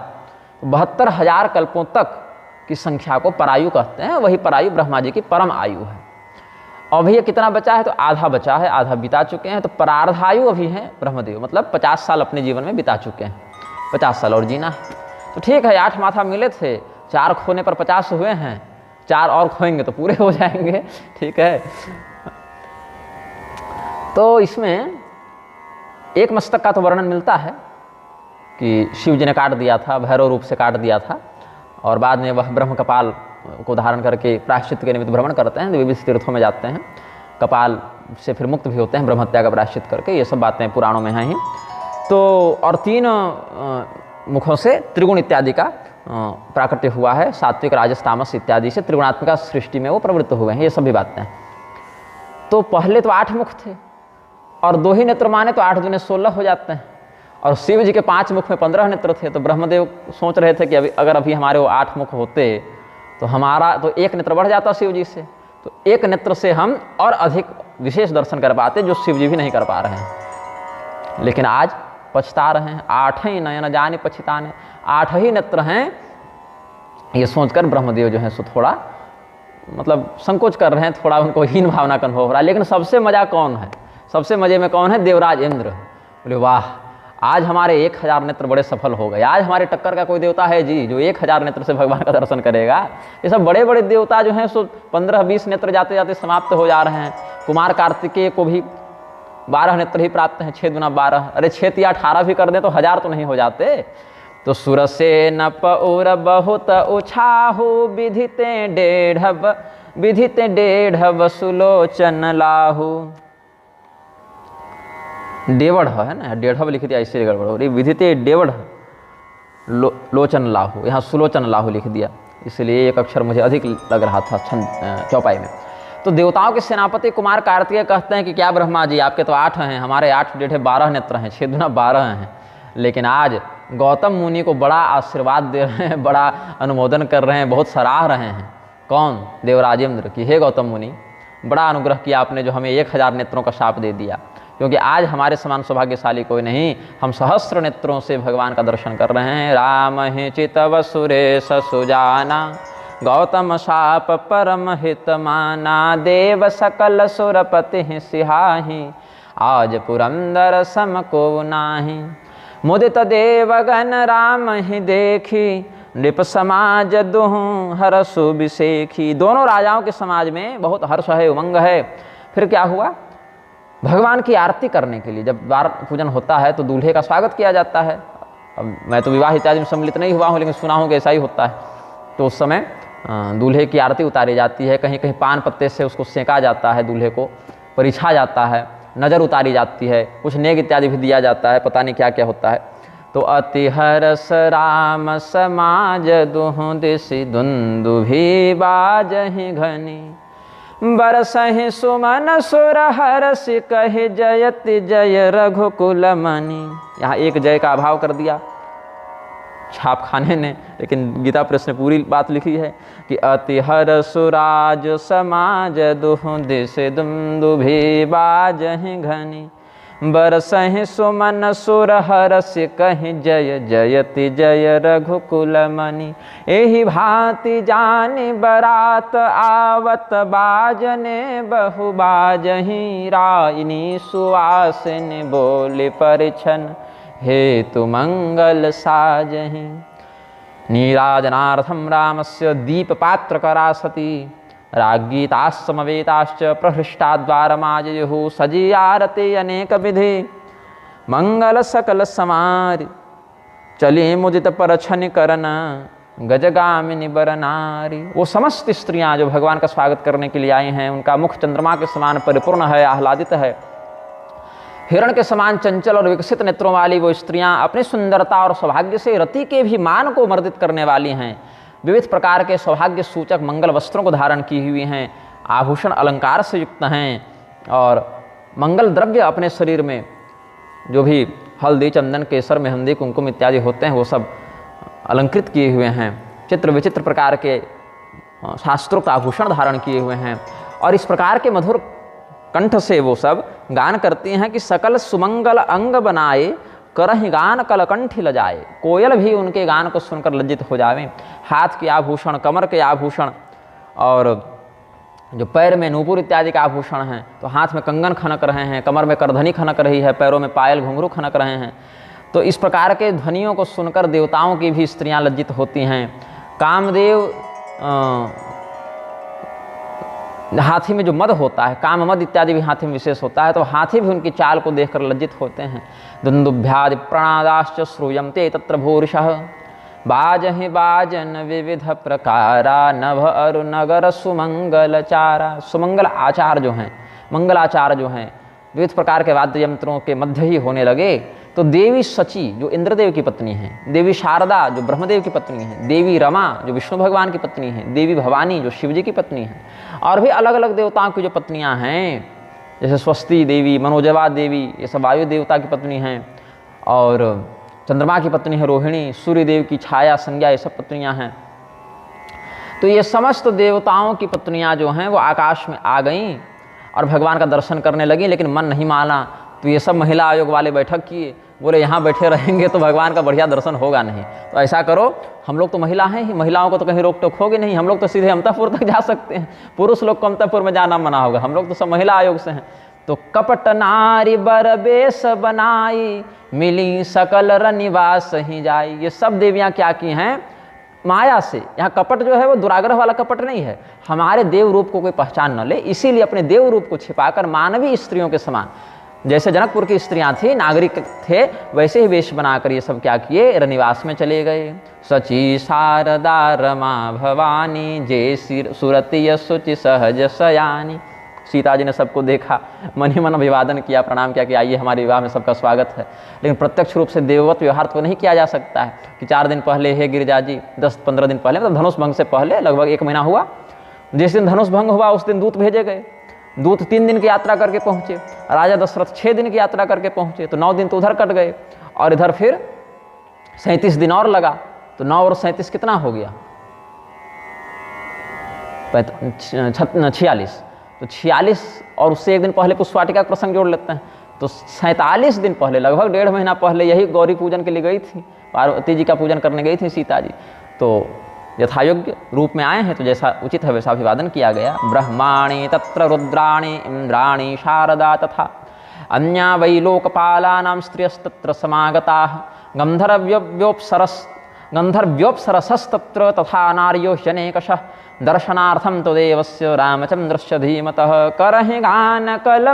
तो 72,000 कल्पों तक की संख्या को परायु कहते हैं। वही परायु ब्रह्मा जी की परम आयु है। अभी ये कितना बचा है, तो आधा बचा है, आधा बिता चुके हैं। तो परार्धायु अभी हैं ब्रह्मदेव, मतलब 50 साल अपने जीवन में बिता चुके हैं, 50 साल और जीना है। तो ठीक है, 8 माथा मिले थे, 4 खोने पर 50 हुए हैं, 4 और खोएंगे तो पूरे हो जाएंगे। ठीक है, तो इसमें एक मस्तक का तो वर्णन मिलता है कि शिव जी ने काट दिया था, भैरव रूप से काट दिया था, और बाद में वह ब्रह्म कपाल को धारण करके प्रायश्चित के निमित्त भ्रमण करते हैं, विविध तीर्थों में जाते हैं, कपाल से फिर मुक्त भी होते हैं ब्रह्महत्या का प्रायश्चित करके। ये सब बातें पुराणों में हैं ही। तो और 3 मुखों से त्रिगुण इत्यादि का प्राकट्य हुआ है, सात्विक राजस तामस इत्यादि से त्रिगुणात्मिका सृष्टि में वो प्रवृत्त हुए हैं, ये सभी बातें। तो पहले तो 8 मुख थे और 2 ही नेत्र माने तो 8 दूने 16 हो जाते हैं, और शिव जी के 5 मुख में 15 नेत्र थे। तो ब्रह्मदेव सोच रहे थे कि अगर अभी हमारे वो 8 मुख होते तो हमारा तो 1 नेत्र बढ़ जाता शिव जी से, तो 1 नेत्र से हम और अधिक विशेष दर्शन कर पाते, जो शिव जी भी नहीं कर पा रहे हैं। लेकिन आज पछता रहे हैं, 8 ही नयन जाने पछताने, 8 ही नेत्र हैं, ये सोचकर ब्रह्मदेव जो है सो थोड़ा मतलब संकोच कर रहे हैं, थोड़ा उनको हीन भावना का अनुभव हो रहा है। लेकिन सबसे मजा कौन है, सबसे मजे में कौन है, देवराज इंद्र। बोले वाह, आज हमारे 1000 नेत्र बड़े सफल हो गए, आज हमारे टक्कर का कोई देवता है जी जो 1000 नेत्र से भगवान का दर्शन करेगा। ये सब बड़े बड़े देवता जो हैं सो 15-20 नेत्र जाते जाते समाप्त हो जा रहे हैं। कुमार कार्तिकेय को भी 12 नेत्र ही प्राप्त हैं, 6 दूना 12, अरे 6 या 18 भी कर दें तो 1000 तो नहीं हो जाते। तो सुर से न पौर बहुत उछाहु, विधिते 1.5 सुलोचन लाहू। 1.5 है ना, 1.5 लिख दिया, इससे गड़बड़ हो रही। विधिते 1.5 लोचन लाहू, यहाँ सुलोचन लाहू लिख दिया, इसलिए एक अक्षर मुझे अधिक लग रहा था चौपाई में। तो देवताओं के सेनापति कुमार कार्तिकेय कहते हैं कि क्या ब्रह्मा जी, आपके तो 8 हैं, हमारे 8 1.5 12 नेत्र हैं, 6 दूना 12 हैं, लेकिन आज गौतम मुनि को बड़ा आशीर्वाद दे रहे हैं, बड़ा अनुमोदन कर रहे हैं, बहुत सराह रहे हैं। कौन? देवराजेंद्र की, हे गौतम मुनि, बड़ा अनुग्रह किया आपने जो हमें 1000 नेत्रों का शाप दे दिया, क्योंकि आज हमारे समान सौभाग्यशाली कोई नहीं, हम सहस्त्र नेत्रों से भगवान का दर्शन कर रहे हैं। राम ही चितव सुरेश सुजाना, गौतम शाप परम हित माना, देव सकल सुरपति सिहाही, आज पुरंदर सम को नाही। मुदित देवगण राम ही देखी, नृप समाज दुहु हर्षु बिसेखी। दोनों राजाओं के समाज में बहुत हर्ष है, उमंग है। फिर क्या हुआ? भगवान की आरती करने के लिए जब द्वार पूजन होता है तो दूल्हे का स्वागत किया जाता है। अब मैं तो विवाह इत्यादि में सम्मिलित नहीं हुआ हूँ, लेकिन सुना हूँ कि ऐसा ही होता है। तो उस समय दूल्हे की आरती उतारी जाती है, कहीं कहीं पान पत्ते से उसको सेंका जाता है, दूल्हे को परिछा जाता है, नज़र उतारी जाती है, कुछ नेग इत्यादि भी दिया जाता है, पता नहीं क्या क्या होता है। तो अति हरस राम समाज दुहु दिसि, दुंदुभि बाजहि घनी, बरसहि सुमन सुर हरसि, कहि जयति जय रघुकुल मणि। यहाँ एक जय का अभाव कर दिया छापखाने ने, लेकिन गीता प्रेस ने पूरी बात लिखी है कि अति हरस राज समाज दुहु दिसि, दुंदुभि बाजहि घनी, बरसहि सुमन सुर हरसि, कहि जय जयति जय रघुकुल मणि। एहि भांति जानि बरात आवत, बाजने बहु बाजहि, राइनी सुवासिनी बोली परिछन, हेतु मंगल साजहि। नीराजनार्थं रामस्य दीपपात्रकरा सती, राज्ञीतास्समवेताश्च प्रहृष्टाद्वारमाजयुः, सजी आरती अनेक विधि, मंगल सकल समारि, चली मुदित परछन करन, गजगामिनी बर नारी। वो समस्त स्त्रियां जो भगवान का स्वागत करने के लिए आई हैं, उनका मुख चंद्रमा के समान परिपूर्ण है, आह्लादित है। हिरण के समान चंचल और विकसित नेत्रों वाली वो स्त्रियां अपनी सुंदरता और सौभाग्य से रति के भी मान को मर्दित करने वाली हैं। विविध प्रकार के सौभाग्य सूचक मंगल वस्त्रों को धारण की हुई हैं, आभूषण अलंकार से युक्त हैं, और मंगल द्रव्य अपने शरीर में जो भी हल्दी, चंदन, केसर, मेहंदी, कुमकुम इत्यादि होते हैं वो सब अलंकृत किए हुए हैं। चित्र विचित्र प्रकार के शास्त्रोक्त आभूषण धारण किए हुए हैं, और इस प्रकार के मधुर कंठ से वो सब गान करती हैं कि सकल सुमंगल अंग बनाए, करहि गान कलकंठी लजाए। कोयल भी उनके गान को सुनकर लज्जित हो जावे। हाथ के आभूषण, कमर के आभूषण, और जो पैर में नूपुर इत्यादि का आभूषण हैं, तो हाथ में कंगन खनक रहे हैं, कमर में करधनी खनक रही है, पैरों में पायल घुंघरू खनक रहे हैं। तो इस प्रकार के ध्वनियों को सुनकर देवताओं की भी स्त्रियां लज्जित होती हैं। कामदेव हाथी में जो मद होता है, काम मद इत्यादि भी हाथी में विशेष होता है, तो हाथी भी उनकी चाल को देखकर लज्जित होते हैं। दुंदुभ्यादि प्रणादाश्च श्रूयन्ते तत्र भूरिशः, बाजहि बाजन विविध प्रकारा, नभ अरु नगर सुमंगलचारा। सुमंगल आचार जो हैं, मंगलाचार जो हैं, विविध प्रकार के वाद्य यंत्रों के मध्य ही होने लगे। तो देवी सची जो इंद्रदेव की पत्नी हैं, देवी शारदा जो ब्रह्मदेव की पत्नी हैं, देवी रमा जो विष्णु भगवान की पत्नी हैं, देवी भवानी जो शिवजी की पत्नी हैं, और भी अलग अलग देवताओं की जो पत्नियां हैं, जैसे स्वस्ति देवी, मनोजवा देवी, ये सब वायु देवता की पत्नी हैं, और चंद्रमा की पत्नी है रोहिणी, सूर्य देव की छाया संज्ञा, ये सब पत्नियां हैं। तो ये समस्त देवताओं की पत्नियां जो हैं वो आकाश में आ गईं और भगवान का दर्शन करने लगी, लेकिन मन नहीं माना। तो ये सब महिला आयोग वाले बैठक किए, बोले यहाँ बैठे रहेंगे तो भगवान का बढ़िया दर्शन होगा नहीं, तो ऐसा करो, हम लोग तो महिला हैं ही, महिलाओं को तो कहीं रोक टोक होगी नहीं, हम लोग तो सीधे अमतापुर तक जा सकते हैं, पुरुष लोग को अमतापुर में जाना मना होगा, हम लोग तो सब महिला आयोग से हैं। तो कपट नारी बर बेस बनाई, मिली सकल रनिवास ही जाई। ये सब देवियाँ क्या की हैं? माया से। यहाँ कपट जो है वो दुराग्रह वाला कपट नहीं है, हमारे देव रूप को कोई पहचान न ले, इसीलिए अपने देव रूप को छिपाकर मानवीय स्त्रियों के समान, जैसे जनकपुर की स्त्रियां थी, नागरिक थे, वैसे ही वेश बनाकर ये सब क्या किए? रनिवास में चले गए। सची शारदा रमा भवानी, जे सुरति सुचि सहज सयानी। सीता जी ने सबको देखा, मन ही मन अभिवादन किया, प्रणाम किया कि आइए हमारे विवाह में सबका स्वागत है। लेकिन प्रत्यक्ष रूप से देववत व्यवहार तो नहीं किया जा सकता है कि 4 दिन पहले हे गिरिजा जी, 10-15 दिन पहले, मतलब धनुष भंग से पहले लगभग 1 महीना हुआ, जिस दिन धनुष भंग हुआ उस दिन दूत भेजे गए। दूत 3 दिन की यात्रा करके पहुँचे, राजा दशरथ 6 दिन की यात्रा करके पहुँचे, तो 9 दिन तो उधर कट गए, और इधर फिर 37 दिन और लगा, तो 9 और 37 कितना हो गया? 46। तो 46 और उससे एक दिन पहले पुष्पवाटिका का प्रसंग जोड़ लेते हैं, तो 47 दिन पहले, लगभग 1.5 महीना पहले यही गौरी पूजन के लिए गई थी, पार्वती जी का पूजन करने गई थी सीता जी। तो यथायोग्य रूप में आए हैं, तो जैसा उचित है वैसा अभिवादन किया गया। ब्रह्माणि तत्र रुद्राणि इंद्राणि शारदा तथा अन्या वै लोकपालानां स्त्रियस्तत्र समागताः गंधर्व्योप्सरसस्तत्र तथा नार्यो ह्यनेकशः दर्शनार्थं तो देवस्य रामचंद्रस्य धीमतः करहि गानकलमंगलबानी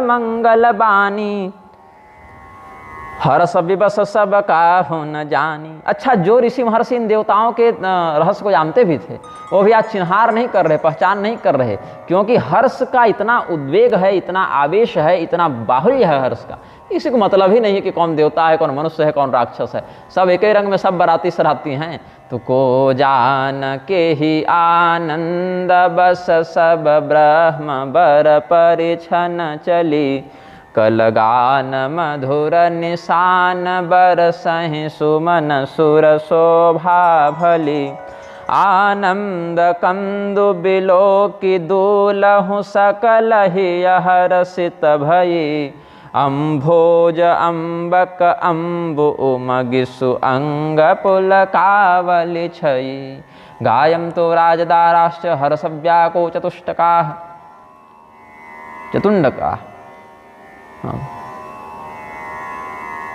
हर्ष विवश सब काहु न जानी। अच्छा, जो ऋषि महर्षि इन देवताओं के रहस्य को जानते भी थे, वो भी आज चिन्हार नहीं कर रहे, पहचान नहीं कर रहे, क्योंकि हर्ष का इतना उद्वेग है, इतना आवेश है, इतना बाहुल्य है हर्ष का, किसी को मतलब ही नहीं है कि कौन देवता है, कौन मनुष्य है, कौन राक्षस है। सब एक ही रंग में सब बराती सराती हैं। तो को जान के ही आनंद बस सब ब्रह्म बर परिछन चली कलगान मधुर निशान बरसहि सुमन सुर शोभा भली आनंद कंदु बिलो की दूलहु सकल ही हरसित भई अम्भोज अम्बक अम्बु उमगिसु अंग पुलकावली छई गायम तो राजदाराश्च हर्षव्याको चतुष्टकाः चतुंडकाः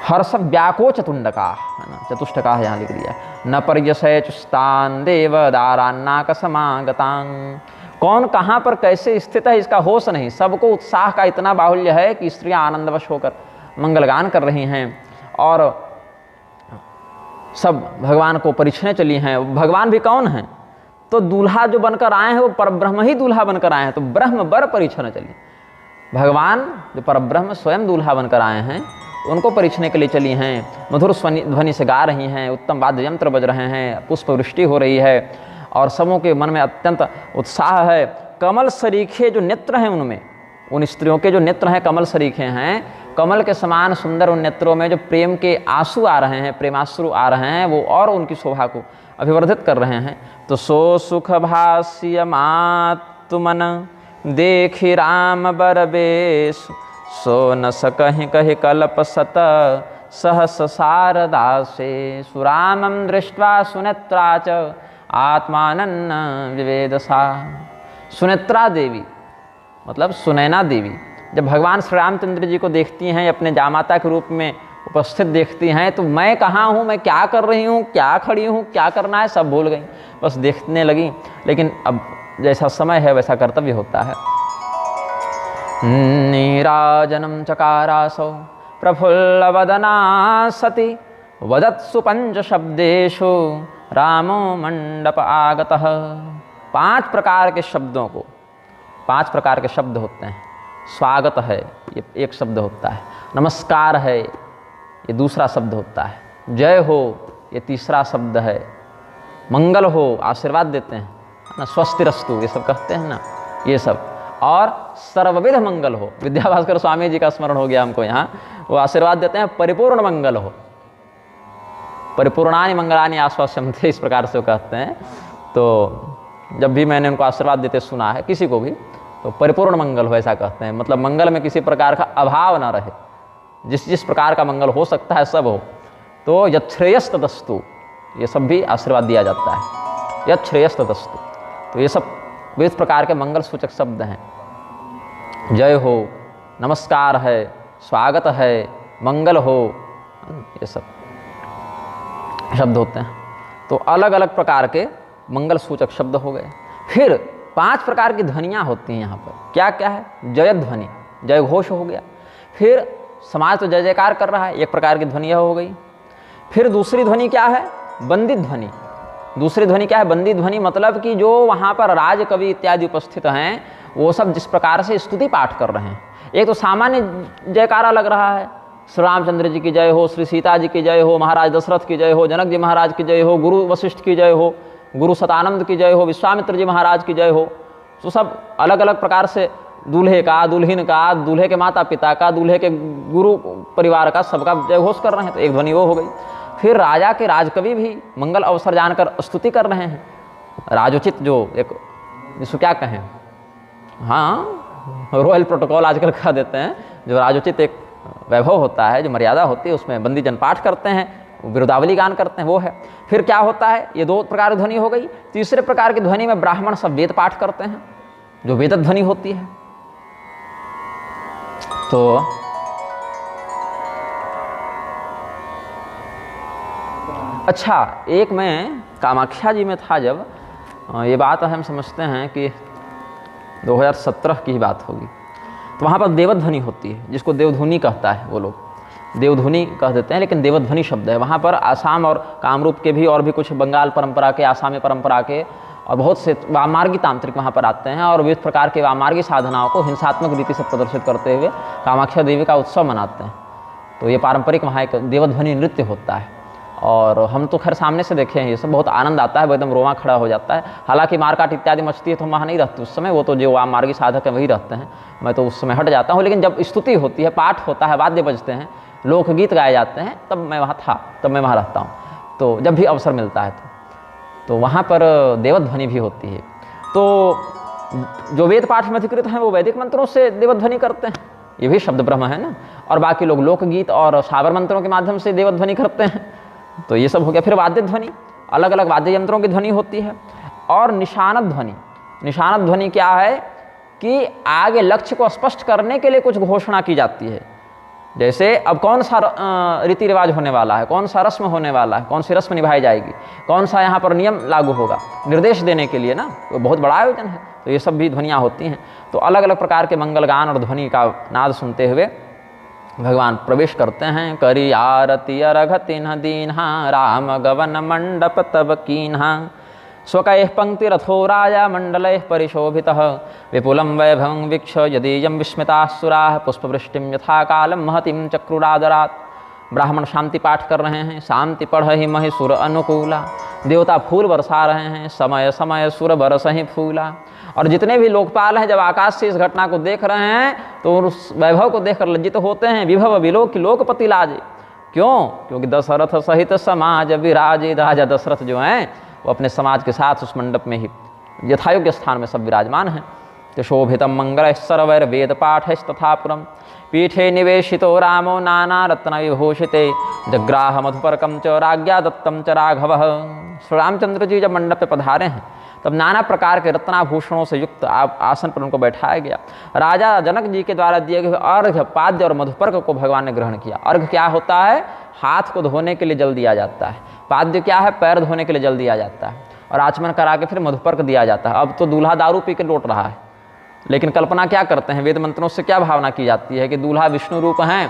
हर्ष व्याको चतुंडका है ना, चतुष्टका यहाँ लिख दिया। न पर्यसय चुस्तान देव दारान्नाक समागतांग। कौन कहाँ पर कैसे स्थित है इसका होश नहीं, सबको उत्साह का इतना बाहुल्य है कि स्त्रियां आनंदवश होकर मंगलगान कर रही हैं और सब भगवान को परिछने चली हैं। भगवान भी कौन हैं? तो दूल्हा जो बनकर आए हैं वो परब्रह्म ही दूल्हा बनकर आए हैं, तो ब्रह्म बर परिछने चली। भगवान जो परब्रह्म स्वयं दूल्हा बनकर आए हैं उनको परिछने के लिए चली हैं, मधुर ध्वनि से गा रही हैं, उत्तम वाद्य यंत्र बज रहे हैं, पुष्प वृष्टि हो रही है और सबों के मन में अत्यंत उत्साह है। कमल सरीखे जो नेत्र हैं उनमें, उन स्त्रियों के जो नेत्र हैं कमल सरीखे हैं, कमल के समान सुंदर उन नेत्रों में जो प्रेम के आंसू आ रहे हैं, प्रेमाश्रु आ रहे हैं, वो और उनकी शोभा को अभिवर्धित कर रहे हैं। तो सो सुख भाष्य मातुमन देखि राम बरबेश सो न सकहि कहि कल्प सत सहस शारदा से सुरामं दृष्ट्वा सुनेत्रा च आत्मानन्न विवेदसा। सुनेत्रा देवी मतलब सुनैना देवी जब भगवान श्री रामचंद्र जी को देखती हैं, अपने जामाता के रूप में उपस्थित देखती हैं, तो मैं कहाँ हूँ, मैं क्या कर रही हूँ, क्या खड़ी हूँ, क्या करना है, सब भूल गई, बस देखने लगी। लेकिन अब जैसा समय है वैसा कर्तव्य होता है। नीराजनम चकारासौ प्रफुल्लवदना सती वदत्सु पंच शब्देषु रामो मंडप आगतः। 5 प्रकार के शब्दों को, 5 प्रकार के शब्द होते हैं। स्वागत है ये एक शब्द होता है, नमस्कार है ये दूसरा शब्द होता है, जय हो ये तीसरा शब्द है, मंगल हो आशीर्वाद देते हैं ना, स्वस्तिरस्तु ये सब कहते हैं ना, ये सब, और सर्वविध मंगल हो। विद्याभास्कर स्वामी जी का स्मरण हो गया हमको यहाँ, वो आशीर्वाद देते हैं परिपूर्ण मंगल हो, परिपूर्णानि मंगलानि आश्वास्यन्ते, इस प्रकार से वो कहते हैं। तो जब भी मैंने उनको आशीर्वाद देते सुना है किसी को भी, तो परिपूर्ण मंगल हो ऐसा कहते हैं, मतलब मंगल में किसी प्रकार का अभाव ना रहे, जिस प्रकार का मंगल हो सकता है सब हो। तो यच्छ्रेयस्तदस्तु ये सब भी आशीर्वाद दिया जाता है, यच्छ्रेयस्तदस्तु। तो ये सब विविध प्रकार के मंगल सूचक शब्द हैं। जय हो, नमस्कार है, स्वागत है, मंगल हो, ये सब शब्द होते हैं। तो अलग अलग प्रकार के मंगल सूचक शब्द हो गए। फिर 5 प्रकार की ध्वनियाँ होती हैं यहाँ पर। क्या क्या है? जय ध्वनि, जय घोष हो गया। फिर समाज तो जय जयकार कर रहा है, एक प्रकार की ध्वनि हो गई। फिर दूसरी ध्वनि क्या है? बंदित ध्वनि। दूसरी ध्वनि क्या है? बंदित ध्वनि मतलब कि जो वहाँ पर राज कवि इत्यादि उपस्थित हैं वो सब जिस प्रकार से स्तुति पाठ कर रहे हैं। एक तो सामान्य जयकारा लग रहा है, श्री रामचंद्र जी की जय हो, श्री सीता जी की जय हो, महाराज दशरथ की जय हो, जनक जी महाराज की जय हो, गुरु वशिष्ठ की जय हो, गुरु सतानंद की जय हो, विश्वामित्र जी महाराज की जय हो। तो सब अलग अलग प्रकार से दूल्हे का, दुल्हन का, दूल्हे के माता पिता का, दूल्हे के गुरु परिवार का, सबका जय घोष कर रहे हैं। तो एक ध्वनि वो हो गई। फिर राजा के राजकवि भी मंगल अवसर जानकर स्तुति कर रहे हैं। राजोचित जो एक जिसको क्या कहें, हाँ रॉयल प्रोटोकॉल आजकल कह देते हैं, जो राजोचित एक वैभव होता है, जो मर्यादा होती है, उसमें बंदी जन पाठ करते हैं, विरुदावली गान करते हैं, वो है। फिर क्या होता है, ये 2 प्रकार की ध्वनि हो गई। तीसरे प्रकार की ध्वनि में ब्राह्मण सब वेद पाठ करते हैं, जो वेद ध्वनि होती है। तो अच्छा, एक मैं कामाख्या जी में था जब, ये बात हम समझते हैं कि 2017 की ही बात होगी, तो वहाँ पर देवध्वनि होती है, जिसको देवधुनी कहता है, वो लोग देवधुनी कह देते हैं, लेकिन देवध्वनि शब्द है। वहाँ पर आसाम और कामरूप के भी और भी कुछ बंगाल परंपरा के, आसामी परंपरा के और बहुत से वामार्गी तांत्रिक वहाँ पर आते हैं और विविध प्रकार के वामार्गी साधनाओं को हिंसात्मक रीति से प्रदर्शित करते हुए कामाख्या देवी का उत्सव मनाते हैं। तो ये पारंपरिक वहाँ एक देवध्वनि नृत्य होता है और हम तो खैर सामने से देखे हैं, ये सब बहुत आनंद आता है, एकदम रोमा खड़ा हो जाता है। हालांकि मारकाट इत्यादि मचती है तो हम वहाँ नहीं रहते उस समय, वो तो जो वामार्गी साधक हैं वही रहते हैं, मैं तो उस समय हट जाता हूँ। लेकिन जब स्तुति होती है, पाठ होता है, वाद्य बजते हैं, लोकगीत गाए जाते हैं, तब मैं वहाँ था, तब मैं वहाँ रहता हूँ। तो जब भी अवसर मिलता है तो वहाँ पर देवध्वनि भी होती है। तो जो वेद पाठ में अधिकृत हैं वो वैदिक मंत्रों से देवध्वनि करते हैं, ये भी शब्द ब्रह्म है ना, और बाकी लोग लोकगीत और सावर मंत्रों के माध्यम से देवध्वनि करते हैं। तो ये सब हो गया। फिर वाद्य ध्वनि, अलग अलग वाद्य यंत्रों की ध्वनि होती है। और निशानत ध्वनि, निशानत ध्वनि क्या है कि आगे लक्ष्य को स्पष्ट करने के लिए कुछ घोषणा की जाती है। जैसे अब कौन सा रीति रिवाज होने वाला है, कौन सा रस्म होने वाला है, कौन सी रस्म निभाई जाएगी, कौन सा यहाँ पर नियम लागू होगा, निर्देश देने के लिए ना, तो बहुत बड़ा आयोजन है। तो ये सब भी ध्वनियाँ होती हैं। तो अलग अलग प्रकार के मंगल गान और ध्वनि का नाद सुनते हुए भगवान प्रवेश करते हैं। करी आरती अर्घ तिन्ह दीन्हा, राम गवन मंडप तब कीन्हा, स्वकैः पंक्ति रथो राजा मंडलैः परिशोभितः, विपुलं वैभवं वीक्ष यदीयं विस्मिताः सुराः, पुष्पवृष्टिं यथा कालं महतीं चक्रुरादरात्। ब्राह्मण शांति पाठ कर रहे हैं, शांति पढ़हि महि सुर अनुकूला, देवता फूल बरसा रहे हैं, समय समय सुर बरसहि फूला। और जितने भी लोकपाल हैं जब आकाश से इस घटना को देख रहे हैं तो उस वैभव को देखकर लज्जित होते हैं। विभव विलोक लोकपति लाज, क्यों? क्योंकि दशरथ सहित समाज विराजे। राजा दशरथ जो हैं वो अपने समाज के साथ उस मंडप में ही यथायोग्य स्थान में सब विराजमान हैं। तो शोभितम मंगल सर्वैर वेद पाठ तथापुरम, पीठे निवेशितो रामो नाना रत्न विभूषिते, जग्राह मधुपर्कम च राज्ञा दत्तम च राघवः। श्री रामचंद्र जी जब मंडप पे पधारे हैं तब नाना प्रकार के रत्नाभूषणों से युक्त आसन पर उनको बैठाया गया। राजा जनक जी के द्वारा दिए गए अर्घ्य, पाद्य और मधुपर्क को भगवान ने ग्रहण किया। अर्घ्य क्या होता है? हाथ को धोने के लिए जल दिया जाता है। पाद्य क्या है? पैर धोने के लिए जल दिया जाता है। और आचमन करा के फिर मधुपर्क दिया जाता है। अब तो दूल्हा दारू पी के लौट रहा है, लेकिन कल्पना क्या करते हैं, वेद मंत्रों से क्या भावना की जाती है कि दूल्हा विष्णु रूप हैं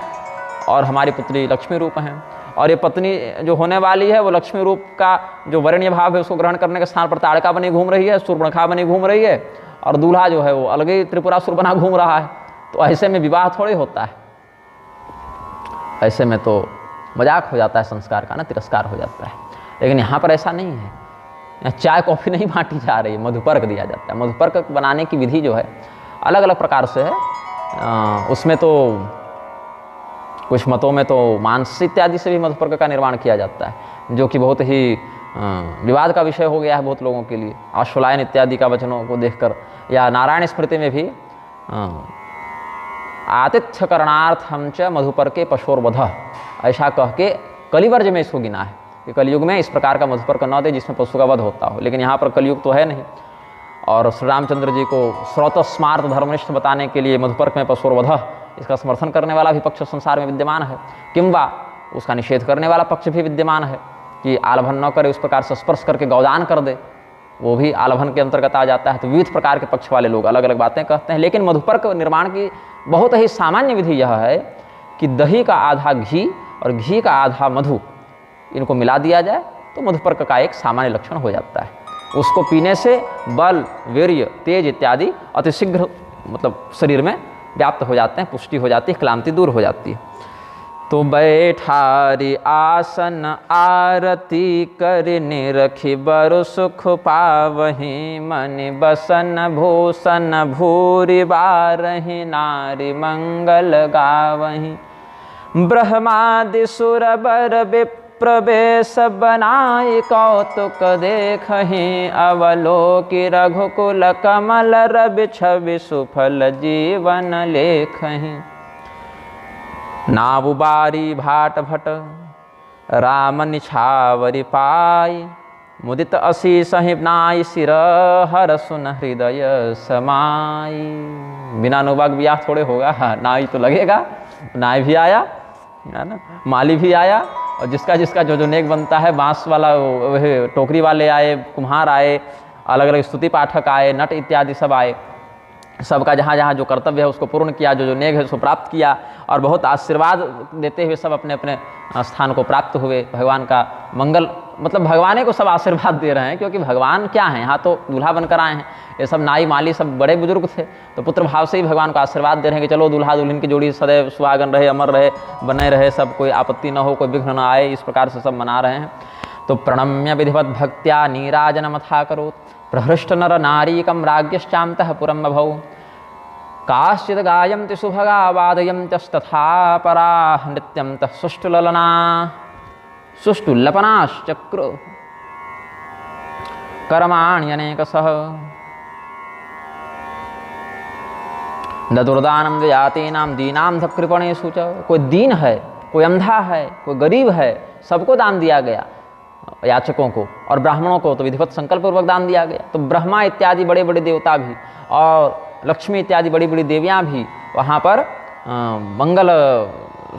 और हमारी पुत्री लक्ष्मी रूप हैं, और ये पत्नी जो होने वाली है वो लक्ष्मी रूप का जो वरेण्य भाव है उसको ग्रहण करने के स्थान पर ताड़का बनी घूम रही है, सूर्पणखा बनी घूम रही है, और दूल्हा जो है वो अलग ही त्रिपुरासुर बना घूम रहा है। तो ऐसे में विवाह थोड़े होता है, ऐसे में तो मजाक हो जाता है संस्कार का ना, तिरस्कार हो जाता है। लेकिन यहाँ पर ऐसा नहीं है, यहाँ चाय कॉफ़ी नहीं बांटी जा रही है, मधुपर्क दिया जाता है। मधुपर्क बनाने की विधि जो है अलग अलग प्रकार से है। उसमें तो कुछ मतों में तो मांस इत्यादि से भी मधुपर्क का निर्माण किया जाता है, जो कि बहुत ही विवाद का विषय हो गया है बहुत लोगों के लिए। आश्वलायन इत्यादि का वचनों को देखकर, या नारायण स्मृति में भी आतिथ्य करणार्थम च मधुपर्के पशोर्वध, ऐसा कह के कलिवर्ज में इसको गिना है कि कलयुग में इस प्रकार का मधुपर्क न दे जिसमें पशु का वध होता हो। लेकिन यहाँ पर कलयुग तो है नहीं, और श्री रामचंद्र जी को श्रोत स्मार्त धर्मनिष्ठ बताने के लिए मधुपर्क में पशुर्वध, इसका समर्थन करने वाला भी पक्ष संसार में विद्यमान है, किंवा उसका निषेध करने वाला पक्ष भी विद्यमान है कि आलभन न करे, उस प्रकार से स्पर्श करके गौदान कर दे, वो भी आलभन के अंतर्गत आ जाता है। तो विविध प्रकार के पक्ष वाले लोग अलग अलग बातें कहते हैं। लेकिन मधुपर्क निर्माण की बहुत ही सामान्य विधि यह है कि दही का आधा घी और घी का आधा मधु, इनको मिला दिया जाए तो मधुपर्क का एक सामान्य लक्षण हो जाता है। उसको पीने से बल, वीर्य, तेज इत्यादि अतिशीघ्र मतलब शरीर में व्याप्त हो जाते हैं, पुष्टि हो जाती है, क्लांति दूर हो जाती है। तो बैठारी आसन आरती करने रखी बरु सुख पावही, मन बसन भूषण भूरि बारहि, नारी मंगल गावही। ब्रह्मादि सुर बर प्रवेश बनाई कौतुक देखहि, अवलोकि रघुकुल कमल रवि छवि सुफल जीवन लेखहि। नाव बारी भाट भट राम निछावरि पाई, मुदित असीस नाई सिर हर सुन हृदय समाई। बिना अनुवाक ब्याह थोड़े होगा, नाई तो लगेगा। नाई भी आया है ना, माली भी आया, और जिसका जिसका जो जो नेक बनता है, बांस वाला टोकरी वाले आए, कुम्हार आए, अलग अलग स्तुति पाठक आए, नट इत्यादि सब आए। सबका जहाँ जहाँ जो कर्तव्य है उसको पूर्ण किया, जो जो नेक है उसको प्राप्त किया, और बहुत आशीर्वाद देते हुए सब अपने अपने स्थान को प्राप्त हुए। भगवान का मंगल, मतलब भगवान को सब आशीर्वाद दे रहे हैं, क्योंकि भगवान क्या हैं, यहाँ तो दूल्हा बनकर आए हैं। ये सब नाई माली सब बड़े बुजुर्ग थे, तो पुत्र भाव से ही भगवान को आशीर्वाद दे रहे हैं कि चलो दूल्हा दुल्हन की जोड़ी सदैव सुहागन रहे, अमर रहे, बने रहे, सब कोई आपत्ति न हो, कोई विघ्न न आए, इस प्रकार से सब मना रहे हैं। तो प्रणम्य विधिवत भक्त्या नीराजन मथा करोत्, प्रहृष्ट नर नारीकम राज्ञश्चान्तः पुरं बभौ। काश्चिद गायन्ति सुभगा वादयन्त्यस्तथा पराः, नित्यं तः सुष्ठुललना सुष्ठुल्लपनाश्चक्र कर्माण्यनेकशः। ददुर्दानं द्विजातीनां दीनां कृपणेषु च। कोई दीन है, कोई अंधा है, कोई गरीब है, सबको दान दिया गया, याचकों को और ब्राह्मणों को तो विधिवत संकल्प पूर्वक दान दिया गया। तो ब्रह्मा इत्यादि बड़े बड़े देवता भी और लक्ष्मी इत्यादि बड़ी बड़ी देवियाँ भी वहाँ पर मंगल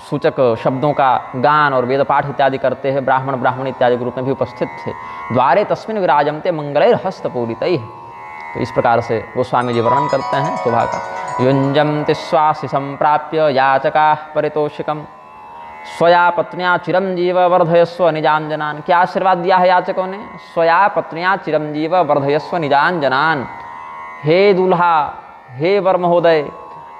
सूचक शब्दों का गान और वेद पाठ इत्यादि करते हैं। ब्राह्मण ब्राह्मण इत्यादि के रूप में भी उपस्थित थे। द्वारे तस्मिन विराजमते मंगलैर हस्तपूरितैः। तो इस प्रकार से गोस्वामी जी वर्णन करते हैं शोभा का। युञ्जन्ति स्वासि संप्राप्य याचकाः परितोषिकम्, स्वया पत्न्या चिरंजीव वर्धयस्व निजान जनान। क्या आशीर्वाद दिया है याचकों ने? स्वया पत्न्या चिरंजीव वर्धयस्व निजान जनान। हे दूल्हा, हे वर महोदय,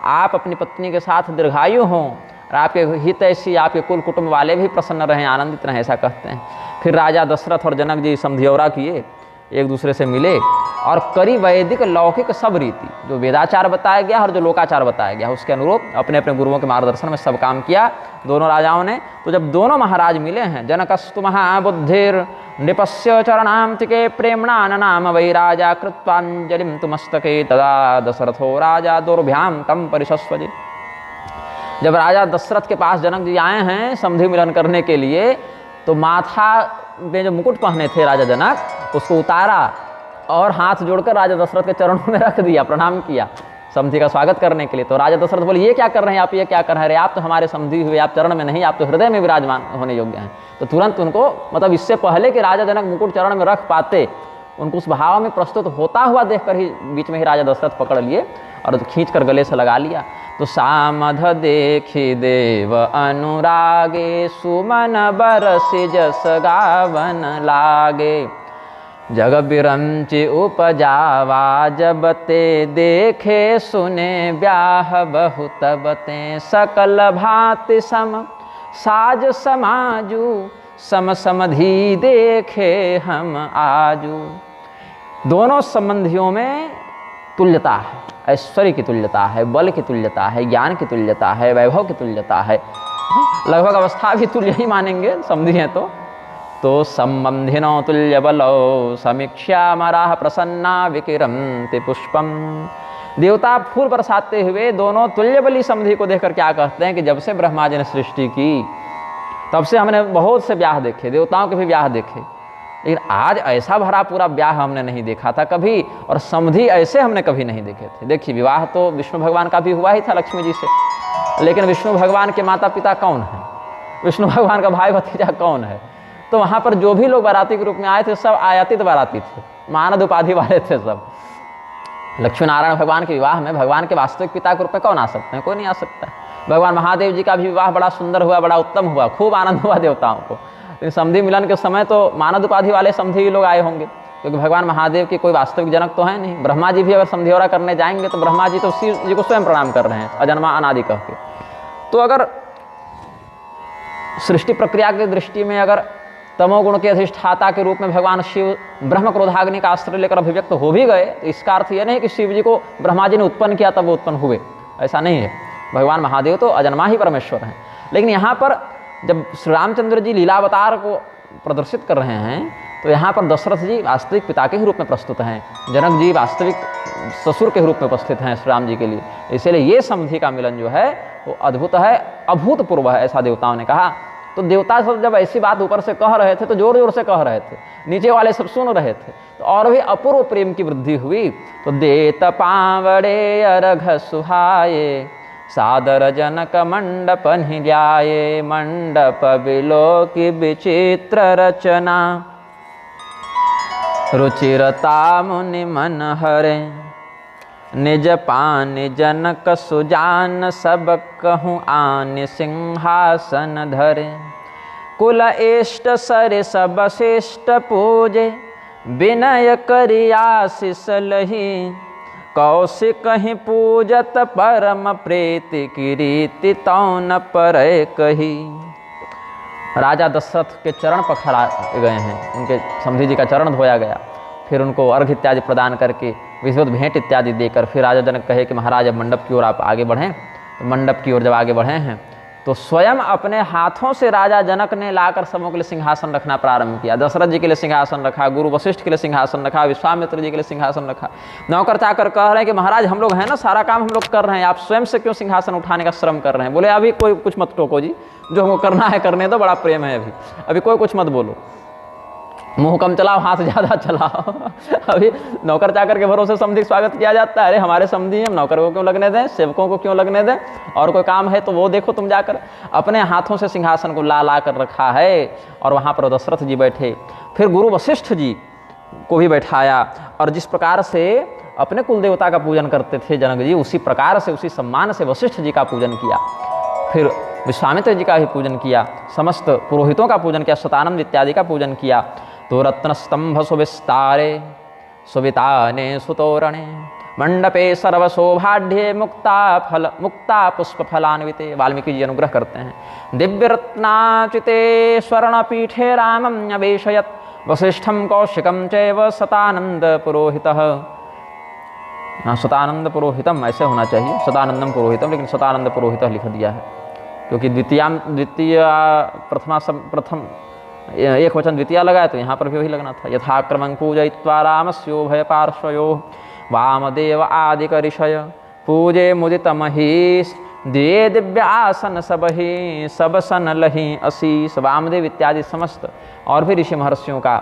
आप अपनी पत्नी के साथ दीर्घायु हों और आपके हित ऐसी आपके कुल कुटुंब वाले भी प्रसन्न रहें, आनंदित रहें, ऐसा कहते हैं। फिर राजा दशरथ और जनक जी समझौरा किए, एक दूसरे से मिले और करी वैदिक लौकिक सब रीति, जो वेदाचार बताया गया और जो लोकाचार बताया गया उसके अनुरूप अपने अपने गुरुओं के मार्गदर्शन में सब काम किया दोनों राजाओं ने। तो जब दोनों महाराज मिले हैं, जनकस्तु महाबुद्धिर नृपस्य चरणांतिके प्रेमणा ननाम वै राजा कृत्वांजलिं तुमस्तके, तदा दशरथो राजा दुर्भ्याम तम परिशस्वजे। जब राजा दशरथ के पास जनक जी आए हैं समधि मिलन करने के लिए, तो माथा में जो मुकुट पहने थे राजा जनक उसको उतारा और हाथ जोड़कर राजा दशरथ के चरणों में रख दिया, प्रणाम किया समधि का स्वागत करने के लिए। तो राजा दशरथ बोले, ये क्या कर रहे हैं आप, ये क्या कर रहे हैं? आप तो हमारे समधि हुए, आप चरण में नहीं, आप तो हृदय में विराजमान होने योग्य हैं। तो तुरंत उनको, मतलब इससे पहले कि राजा जनक मुकुट चरण में रख पाते, उनको उस भाव में प्रस्तुत होता हुआ देखकर ही बीच में ही राजा दशरथ पकड़ लिए और खींच कर गले से लगा लिया। तो सामध देखि देव अनुरागे, सुमन बरसि जस गावन लागे। जग बिरंचि उपजावा जब ते, देखे सुने ब्याह बहुत बते। सकल भांति सम साज समाजू, सम समधि देखे हम आजू। दोनों संबंधियों में तुल्यता है, ऐश्वर्य की तुल्यता है, बल की तुल्यता है, ज्ञान की तुल्यता है, वैभव की तुल्यता है, लगभग अवस्था भी तुल्य ही मानेंगे समधि हैं तो संबंधिनो तुल्य बलो, समीक्षा मराह प्रसन्ना विकिरंति पुष्पम। देवता फूल बरसाते हुए दोनों तुल्य बली समधि को देखकर क्या कहते हैं कि जब से ब्रह्मा जी ने सृष्टि की तब से हमने बहुत से ब्याह देखे, देवताओं के भी ब्याह देखे, लेकिन आज ऐसा भरा पूरा ब्याह हमने नहीं देखा था कभी, और समधि ऐसे हमने कभी नहीं देखे थे। देखिए, विवाह तो विष्णु भगवान का भी हुआ ही था लक्ष्मी जी से, लेकिन विष्णु भगवान के माता पिता कौन है, विष्णु भगवान का भाई भतीजा कौन है? तो वहाँ पर जो भी लोग बाराती के रूप में आए थे सब आयातित बाराती थे, मानद उपाधि वाले थे सब। लक्ष्मी नारायण भगवान के विवाह में भगवान के वास्तविक पिता के रूप में कौन आ सकते हैं? कोई नहीं आ सकता है। भगवान महादेव जी का भी विवाह बड़ा सुंदर हुआ, बड़ा उत्तम हुआ, खूब आनंद हुआ देवताओं को। लेकिन समधि मिलन के समय तो मानद उपाधि वाले समधि लोग आए होंगे, क्योंकि भगवान महादेव के कोई वास्तविक जनक तो है नहीं। ब्रह्मा जी भी अगर समधिौरा करने जाएंगे तो ब्रह्मा जी तो शिव जी को स्वयं प्रणाम कर रहे हैं, अजन्मा अनादि कह के। तो अगर सृष्टि प्रक्रिया की दृष्टि में अगर तमोगुण के अधिष्ठाता के रूप में भगवान शिव ब्रह्म क्रोधाग्नि का आश्रय लेकर अभिव्यक्त हो भी गए, तो इसका अर्थ यह नहीं कि शिव जी को ब्रह्मा जी ने उत्पन्न किया तब वो उत्पन्न हुए, ऐसा नहीं है। भगवान महादेव तो अजन्मा ही परमेश्वर हैं। लेकिन यहाँ पर जब श्री रामचंद्र जी लीलावतार को प्रदर्शित कर रहे हैं तो यहाँ पर दशरथ जी वास्तविक पिता के ही रूप में प्रस्तुत हैं, जनक जी वास्तविक ससुर के रूप में उपस्थित हैं श्री राम जी के लिए। इसलिए ये समधि का मिलन जो है वो अद्भुत है, अभूतपूर्व है, ऐसा देवताओं ने कहा। तो देवता सब जब ऐसी बात ऊपर से कह रहे थे तो जोर जोर से कह रहे थे, नीचे वाले सब सुन रहे थे, तो और भी अपूर्व प्रेम की वृद्धि हुई। तो देत पावड़े अर्घ सुहाये, सादर जनक मंडप निजाये, मंडप बिलो की विचित्र रचना, रुचिरता मुनि मन हरे, निज पान जनक सुजान, सब कहूँ आन सिंहासन धरे, कुल इष्ट सर सब श्रेष्ठ पूजे, विनय करियाशिष लही, कौशिक कहीं पूजत परम प्रीति, कीर्ति तौन पर कही। राजा दशरथ के चरण पखरा गए हैं, उनके समधी जी का चरण धोया गया, फिर उनको अर्घ इत्यादि प्रदान करके विधिवत भेंट इत्यादि देकर फिर राजा जनक कहे कि महाराज अब मंडप की ओर आप आगे बढ़ें। तो मंडप की ओर जब आगे बढ़े हैं तो स्वयं अपने हाथों से राजा जनक ने लाकर सबों के लिए सिंहासन रखना प्रारंभ किया। दशरथ जी के लिए सिंहासन रखा, गुरु वशिष्ठ के लिए सिंहासन रखा, विश्वामित्र जी के लिए सिंहासन रखा। नौकर चाकर कह रहे हैं कि महाराज हम लोग हैं ना, सारा काम हम लोग कर रहे हैं, आप स्वयं से क्यों सिंहासन उठाने का श्रम कर रहे हैं। बोले अभी कोई कुछ मत टोको जी, जो हमको करना है करने दो, बड़ा प्रेम है अभी कोई कुछ मत बोलो, मुंह कम चलाओ हाथ ज़्यादा चलाओ। अभी नौकर चाकर के भरोसे समधी स्वागत किया जाता है, अरे हमारे समधी हम नौकर को क्यों लगने दें, सेवकों को क्यों लगने दें, और कोई काम है तो वो देखो तुम जाकर। अपने हाथों से सिंहासन को ला कर रखा है और वहाँ पर दशरथ जी बैठे। फिर गुरु वशिष्ठ जी को भी बैठाया और जिस प्रकार से अपने कुल देवता का पूजन करते थे जनक जी, उसी प्रकार से उसी सम्मान से वशिष्ठ जी का पूजन किया। फिर विश्वामित्र जी का भी पूजन किया, समस्त पुरोहितों का पूजन किया, शतानंद इत्यादि का पूजन किया। तो रत्न स्तंभ सुविस्तारे, सुविताने सुतोरणे, मंडपे सर्वशोभाढ्ये, मुक्ता पुष्प फलान्विते। वाल्मीकि जी अनुग्रह करते हैं। दिव्य रत्नाचिते स्वर्णपीठे रामं अवेशयत्, वसिष्ठं कौशिकं चैव सतानंद पुरोहितः। सतानंद पुरोहितम ऐसे होना चाहिए, सतानंदम पुरोहितम, लेकिन सतानंद पुरोहित लिख दिया है क्योंकि द्वितीय प्रथम एक वचन द्वितीय लगा है तो यहाँ पर भी वही लगना था। यथाक्रमं पूजयित्वा रामस्योभय पार्श्वयो, वामदेव आदिक ऋषय, पूजे मुदित महीश, दिए दिव्य आसन सबहि, सब सन लही असीस। वामदेव इत्यादि समस्त और भी ऋषि महर्षियों का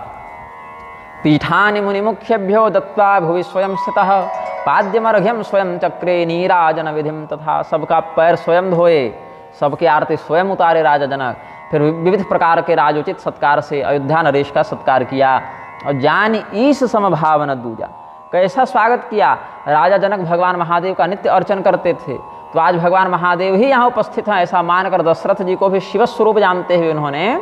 पीठानि मुनि मुख्यभ्यो दत्वा भुवि स्वयं स्थितः, पाद्यमर्घ्यम स्वयं चक्रे नीराजन विधिम तथा। सबका पैर स्वयं धोए, सबकी आरती स्वयं उतारे राजा जनक। फिर विविध प्रकार के राजोचित सत्कार से अयोध्या नरेश का सत्कार किया और जान ईश समभावन दूजा। कैसा स्वागत किया। राजा जनक भगवान महादेव का नित्य अर्चन करते थे, तो आज भगवान महादेव ही यहाँ उपस्थित हैं ऐसा मानकर दशरथ जी को भी शिव स्वरूप जानते हुए उन्होंने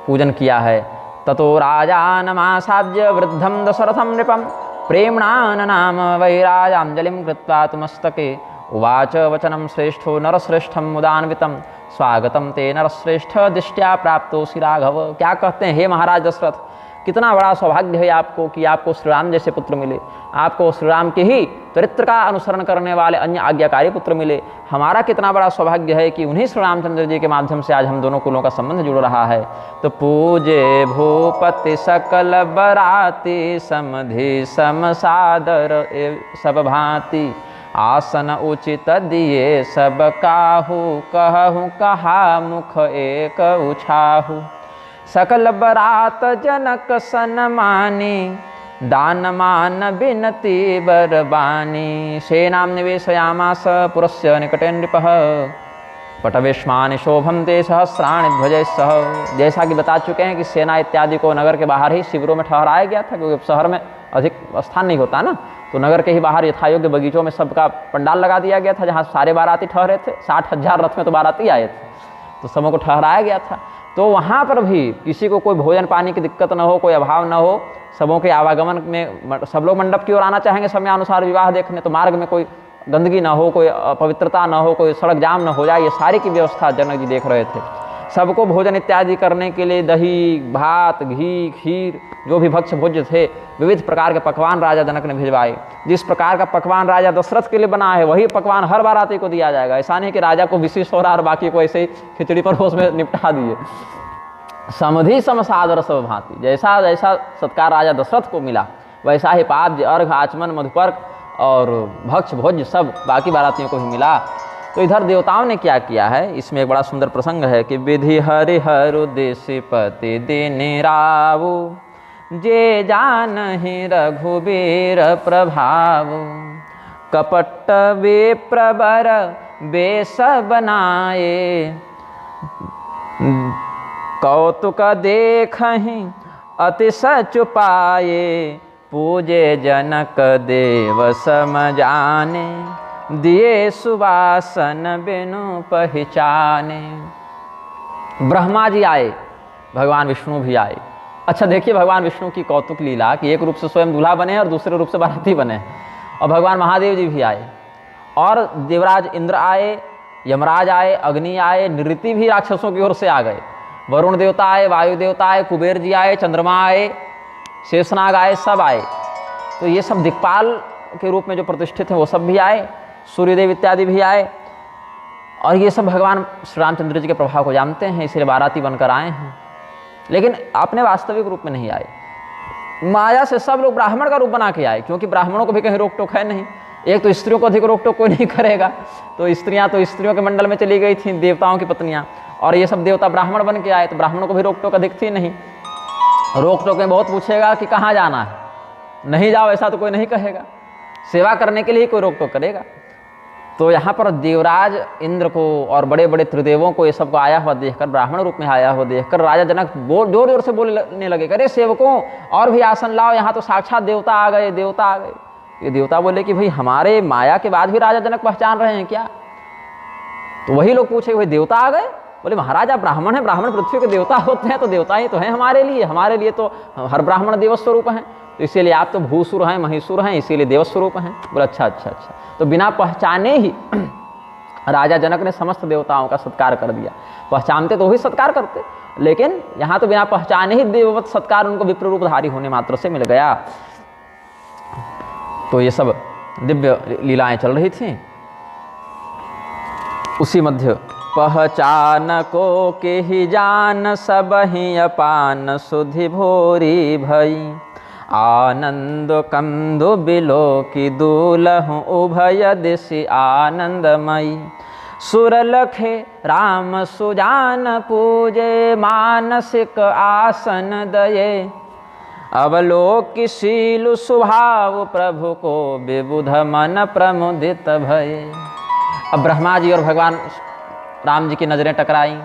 पूजन किया है। ततो राजानमासाद्य वृद्धम दशरथम नृपम, प्रेम्णा नाम वैराजांजलिं कृत्वा तुमस्तके, उवाच वचनम श्रेष्ठो नरश्रेष्ठम मुदान्वितम, स्वागतम ते नरश्रेष्ठ दृष्टया प्राप्तोसि राघव। क्या कहते हैं, हे महाराज दशरथ, कितना बड़ा सौभाग्य है आपको कि आपको श्री राम जैसे पुत्र मिले, आपको श्री राम के ही चरित्र का अनुसरण करने वाले अन्य आज्ञाकारी पुत्र मिले। हमारा कितना बड़ा सौभाग्य है कि उन्हीं श्री रामचंद्र जी के माध्यम से आज हम दोनों कुलों का संबंध जुड़ रहा है। तो पूजे भूपति सकल बराती, समधि सम सादर सब भांति, आसन उचित दिए सब काहू, कहूँ कहा मुख एक उछाहू। सकल बरात जनक सन्मानी, दान मान बिनती बरबानी। सेनां निवेशयामास पुरस्य निकटे नृपः, पटवेश्मानि शोभन्ते सहस्राणि ध्वजैः सह। जैसा कि बता चुके हैं कि सेना इत्यादि को नगर के बाहर ही शिविरों में ठहराया गया था, क्योंकि शहर में अधिक स्थान नहीं होता ना, तो नगर के ही बाहर यथायोग्य बगीचों में सबका पंडाल लगा दिया गया था, जहाँ सारे बाराती ठहरे थे। 60,000 रथ में तो बाराती आए थे, तो सबों को ठहराया गया था। तो वहाँ पर भी किसी को कोई भोजन पानी की दिक्कत न हो, कोई अभाव न हो, सबों के आवागमन में सब लोग मंडप की ओर आना चाहेंगे समयानुसार विवाह देखने, तो मार्ग में कोई गंदगी ना हो, कोई अपवित्रता ना हो, कोई सड़क जाम न हो जाए, ये सारी की व्यवस्था जनक जी देख रहे थे। सबको भोजन इत्यादि करने के लिए दही, भात, घी, खीर, जो भी भक्ष्य भोज्य थे, विविध प्रकार के पकवान राजा जनक ने भिजवाए। जिस प्रकार का पकवान राजा दशरथ के लिए बना है वही पकवान हर बाराती को दिया जाएगा। ऐसा नहीं कि राजा को विशेष हो रहा और बाकी को ऐसे ही खिचड़ी पर उसमें निपटा दिए। समधि सम सादर सब भांति, जैसा जैसा सत्कार राजा दशरथ को मिला वैसा ही पाद्य, अर्घ, आचमन, मधुपर्क और भक्ष्य भोज्य सब बाकी बारातियों को भी मिला। तो इधर देवताओं ने क्या किया है, इसमें एक बड़ा सुंदर प्रसंग है कि विधि हरिहर उद्देश्य पति देने रावु, जे जान ही रघुबीर प्रभाव, कपट वे प्रबर बेस बनाए, कौतुक देखहि अति सच पाए, पूजे जनक देव सम जाने, दिए सुवासन बिनु पहचाने। ब्रह्मा जी आए, भगवान विष्णु भी आए। अच्छा देखिए भगवान विष्णु की कौतुक लीला कि एक रूप से स्वयं दूल्हा बने और दूसरे रूप से बाराती बने, और भगवान महादेव जी भी आए, और देवराज इंद्र आए, यमराज आए, अग्नि आए, निऋति भी राक्षसों की ओर से आ गए, वरुण देवता आए, वायु देवता आए, कुबेर जी आए, चंद्रमा आए, शेषनाग आए, सब आए। तो ये सब दिक्पाल के रूप में जो प्रतिष्ठित हैं वो सब भी आए, सूर्यदेव इत्यादि भी आए, और ये सब भगवान श्री रामचंद्र जी के प्रभाव को जानते हैं, इसलिए बाराती बनकर आए हैं। लेकिन अपने वास्तविक रूप में नहीं आए, माया से सब लोग ब्राह्मण का रूप बना के आए, क्योंकि ब्राह्मणों को भी कहीं रोक टोक है नहीं। एक तो स्त्रियों को अधिक रोक टोक कोई नहीं करेगा, तो स्त्रियों के मंडल में चली गई थी, देवताओं की पत्नियां, और ये सब देवता ब्राह्मण बन के आए, तो ब्राह्मणों को भी रोक टोक अधिक थी नहीं। रोक टोक में बहुत पूछेगा कि कहाँ जाना है, नहीं जाओ ऐसा तो कोई नहीं कहेगा, सेवा करने के लिए कोई रोक टोक करेगा। तो यहाँ पर देवराज इंद्र को और बड़े बड़े त्रिदेवों को ये सबको आया हुआ देखकर, ब्राह्मण रूप में आया हुआ देखकर राजा जनक जोर जोर से बोलने लगे, अरे सेवकों और भी आसन लाओ, यहाँ तो साक्षात देवता आ गए, देवता आ गए। ये देवता बोले कि भाई हमारे माया के बाद भी राजा जनक पहचान रहे हैं क्या? तो वही लोग पूछे भाई देवता आ गए? बोले महाराज आप ब्राह्मण हैं, ब्राह्मण पृथ्वी के देवता होते हैं, तो देवता ही तो हैं हमारे लिए तो हर ब्राह्मण देवस्वरूप हैं, तो इसीलिए आप तो भूसुर हैं, महिषुर हैं, इसीलिए देवस्वरूप हैं। बोले अच्छा। तो बिना पहचाने ही राजा जनक ने समस्त देवताओं का सत्कार कर दिया। पहचानते तो वही सत्कार करते, लेकिन यहाँ तो बिना पहचाने ही देववत सत्कार उनको विप्र रूपधारी होने मात्र से मिल गया। तो ये सब दिव्य लीलाएं चल रही थीं। उसी मध्य पहचान को के ही जान सब ही अपान सुधि भोरी भई, आनंद कंदु बिलो की दूलहु उभय दिशि आनंदमयी, सुर लखे राम सुजान पूजे, मानसिक आसन दये, अवलोकिशील स्वभाव प्रभु को विबुध मन प्रमुदित भये। अब ब्रह्मा जी और भगवान राम जी की नज़रें टकराईं,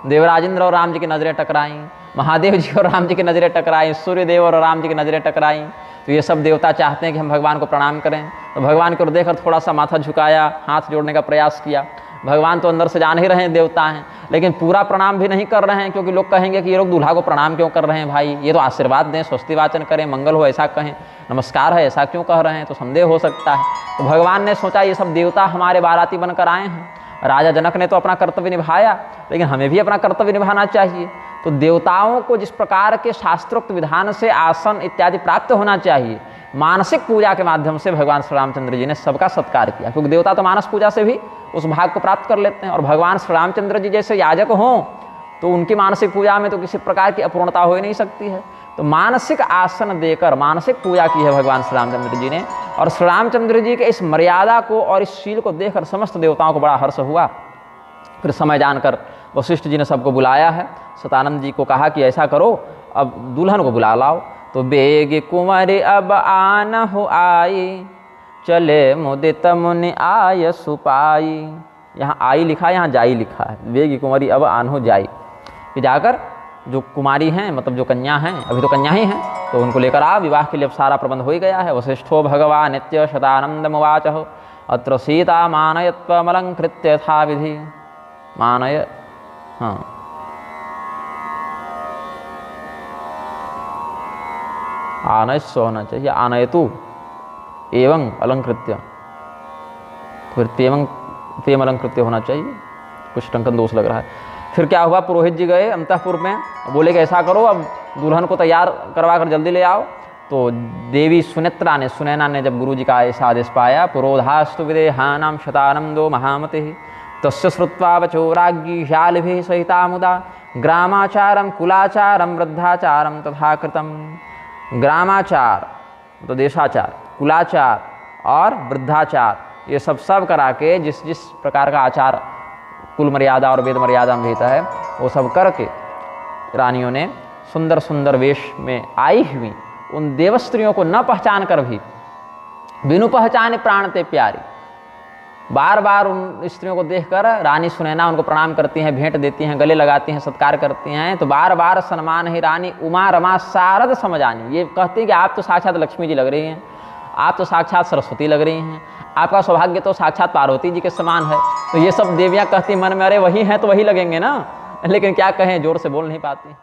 देवराजेंद्र और राम जी की नज़रें टकराईं, महादेव जी और राम जी की नज़रें टकराईं, सूर्यदेव और राम जी की नज़रें टकराईं। तो ये सब देवता चाहते हैं कि हम भगवान को प्रणाम करें, तो भगवान को देखकर थोड़ा सा माथा झुकाया, हाथ जोड़ने का प्रयास किया। भगवान तो अंदर से जान ही रहे हैं देवता हैं, लेकिन पूरा प्रणाम भी नहीं कर रहे हैं, क्योंकि लोग कहेंगे कि ये लोग दूल्हा को प्रणाम क्यों कर रहे हैं भाई, ये तो आशीर्वाद दें, स्वस्ति वाचन करें, मंगल हो ऐसा कहें, नमस्कार है ऐसा क्यों कह रहे हैं, तो संदेह हो सकता है। तो भगवान ने सोचा ये सब देवता हमारे बाराती बनकर आए हैं, राजा जनक ने तो अपना कर्तव्य निभाया, लेकिन हमें भी अपना कर्तव्य निभाना चाहिए। तो देवताओं को जिस प्रकार के शास्त्रोक्त विधान से आसन इत्यादि प्राप्त होना चाहिए, मानसिक पूजा के माध्यम से भगवान श्री रामचंद्र जी ने सबका सत्कार किया, क्योंकि देवता तो मानस पूजा से भी उस भाग को प्राप्त कर लेते हैं, और भगवान श्री रामचंद्र जी जैसे याजक हों तो उनकी मानसिक पूजा में तो किसी प्रकार की अपूर्णता हो ही नहीं सकती है। तो मानसिक आसन देकर मानसिक पूजा की है भगवान श्री रामचंद्र जी ने, और श्री रामचंद्र जी के इस मर्यादा को और इस शील को देखकर समस्त देवताओं को बड़ा हर्ष हुआ। फिर समय जानकर वशिष्ठ जी ने सबको बुलाया है, सतानंद जी को कहा कि ऐसा करो अब दुल्हन को बुला लाओ। तो बेग कुंवर अब आन हो आई, चले मुदित मुनि आय सुपाई। यहाँ आई लिखा है, यहाँ जाई लिखा है, बेग कुंवरी अब आन हो जाई, कि जाकर जो कुमारी हैं मतलब जो कन्या हैं, अभी तो कन्या ही हैं, तो उनको लेकर आ, विवाह के लिए अब सारा प्रबंध हो ही गया है। वशिष्ठो भगवान नित्य शतानंदमुवाच अत्र सीता मानयत्वमलंकृत्य था विधि मानय। हाँ आनयस्व होना चाहिए, आनयतु एवं अलंकृत्य, फिर तेवं तेम अलंकृत्य होना चाहिए, कुछ टंकन दोष लग रहा है। फिर क्या हुआ, पुरोहित जी गए अंतःपुर में, बोले कि ऐसा करो अब दुल्हन को तैयार करवा कर जल्दी ले आओ। तो देवी सुनेत्रा ने, सुनैना ने जब गुरु जी का ऐसा आदेश पाया, पुरोधास्तु विदेहानां शतानंदो महामतिः तस्य श्रुत्वा वचो राज्ञी शालिभिः सहिता मुदा ग्रामाचारम कुलाचारम वृद्धाचारम तथा कृतम। ग्रामाचार तो देशाचार, कुलाचार और वृद्धाचार, ये सब करा के जिस जिस प्रकार का आचार कुल मर्यादा और वेद मर्यादा में रहता है वो सब करके रानियों ने सुंदर सुंदर वेश में आई हुई उन देवस्त्रियों को न पहचान कर भी बिनु पहचाने प्राण ते प्यारी, बार बार उन स्त्रियों को देखकर रानी सुनैना उनको प्रणाम करती हैं, भेंट देती हैं, गले लगाती हैं, सत्कार करती हैं। तो बार बार सम्मान है रानी उमा रमा शारद समझानी, ये कहती हैं कि आप तो साक्षात लक्ष्मी जी लग रही हैं, आप तो साक्षात सरस्वती लग रही हैं, आपका सौभाग्य तो साक्षात पार्वती जी के समान है। तो ये सब देवियाँ कहती मन में, अरे वही हैं तो वही लगेंगे ना, लेकिन क्या कहें, जोर से बोल नहीं पाती।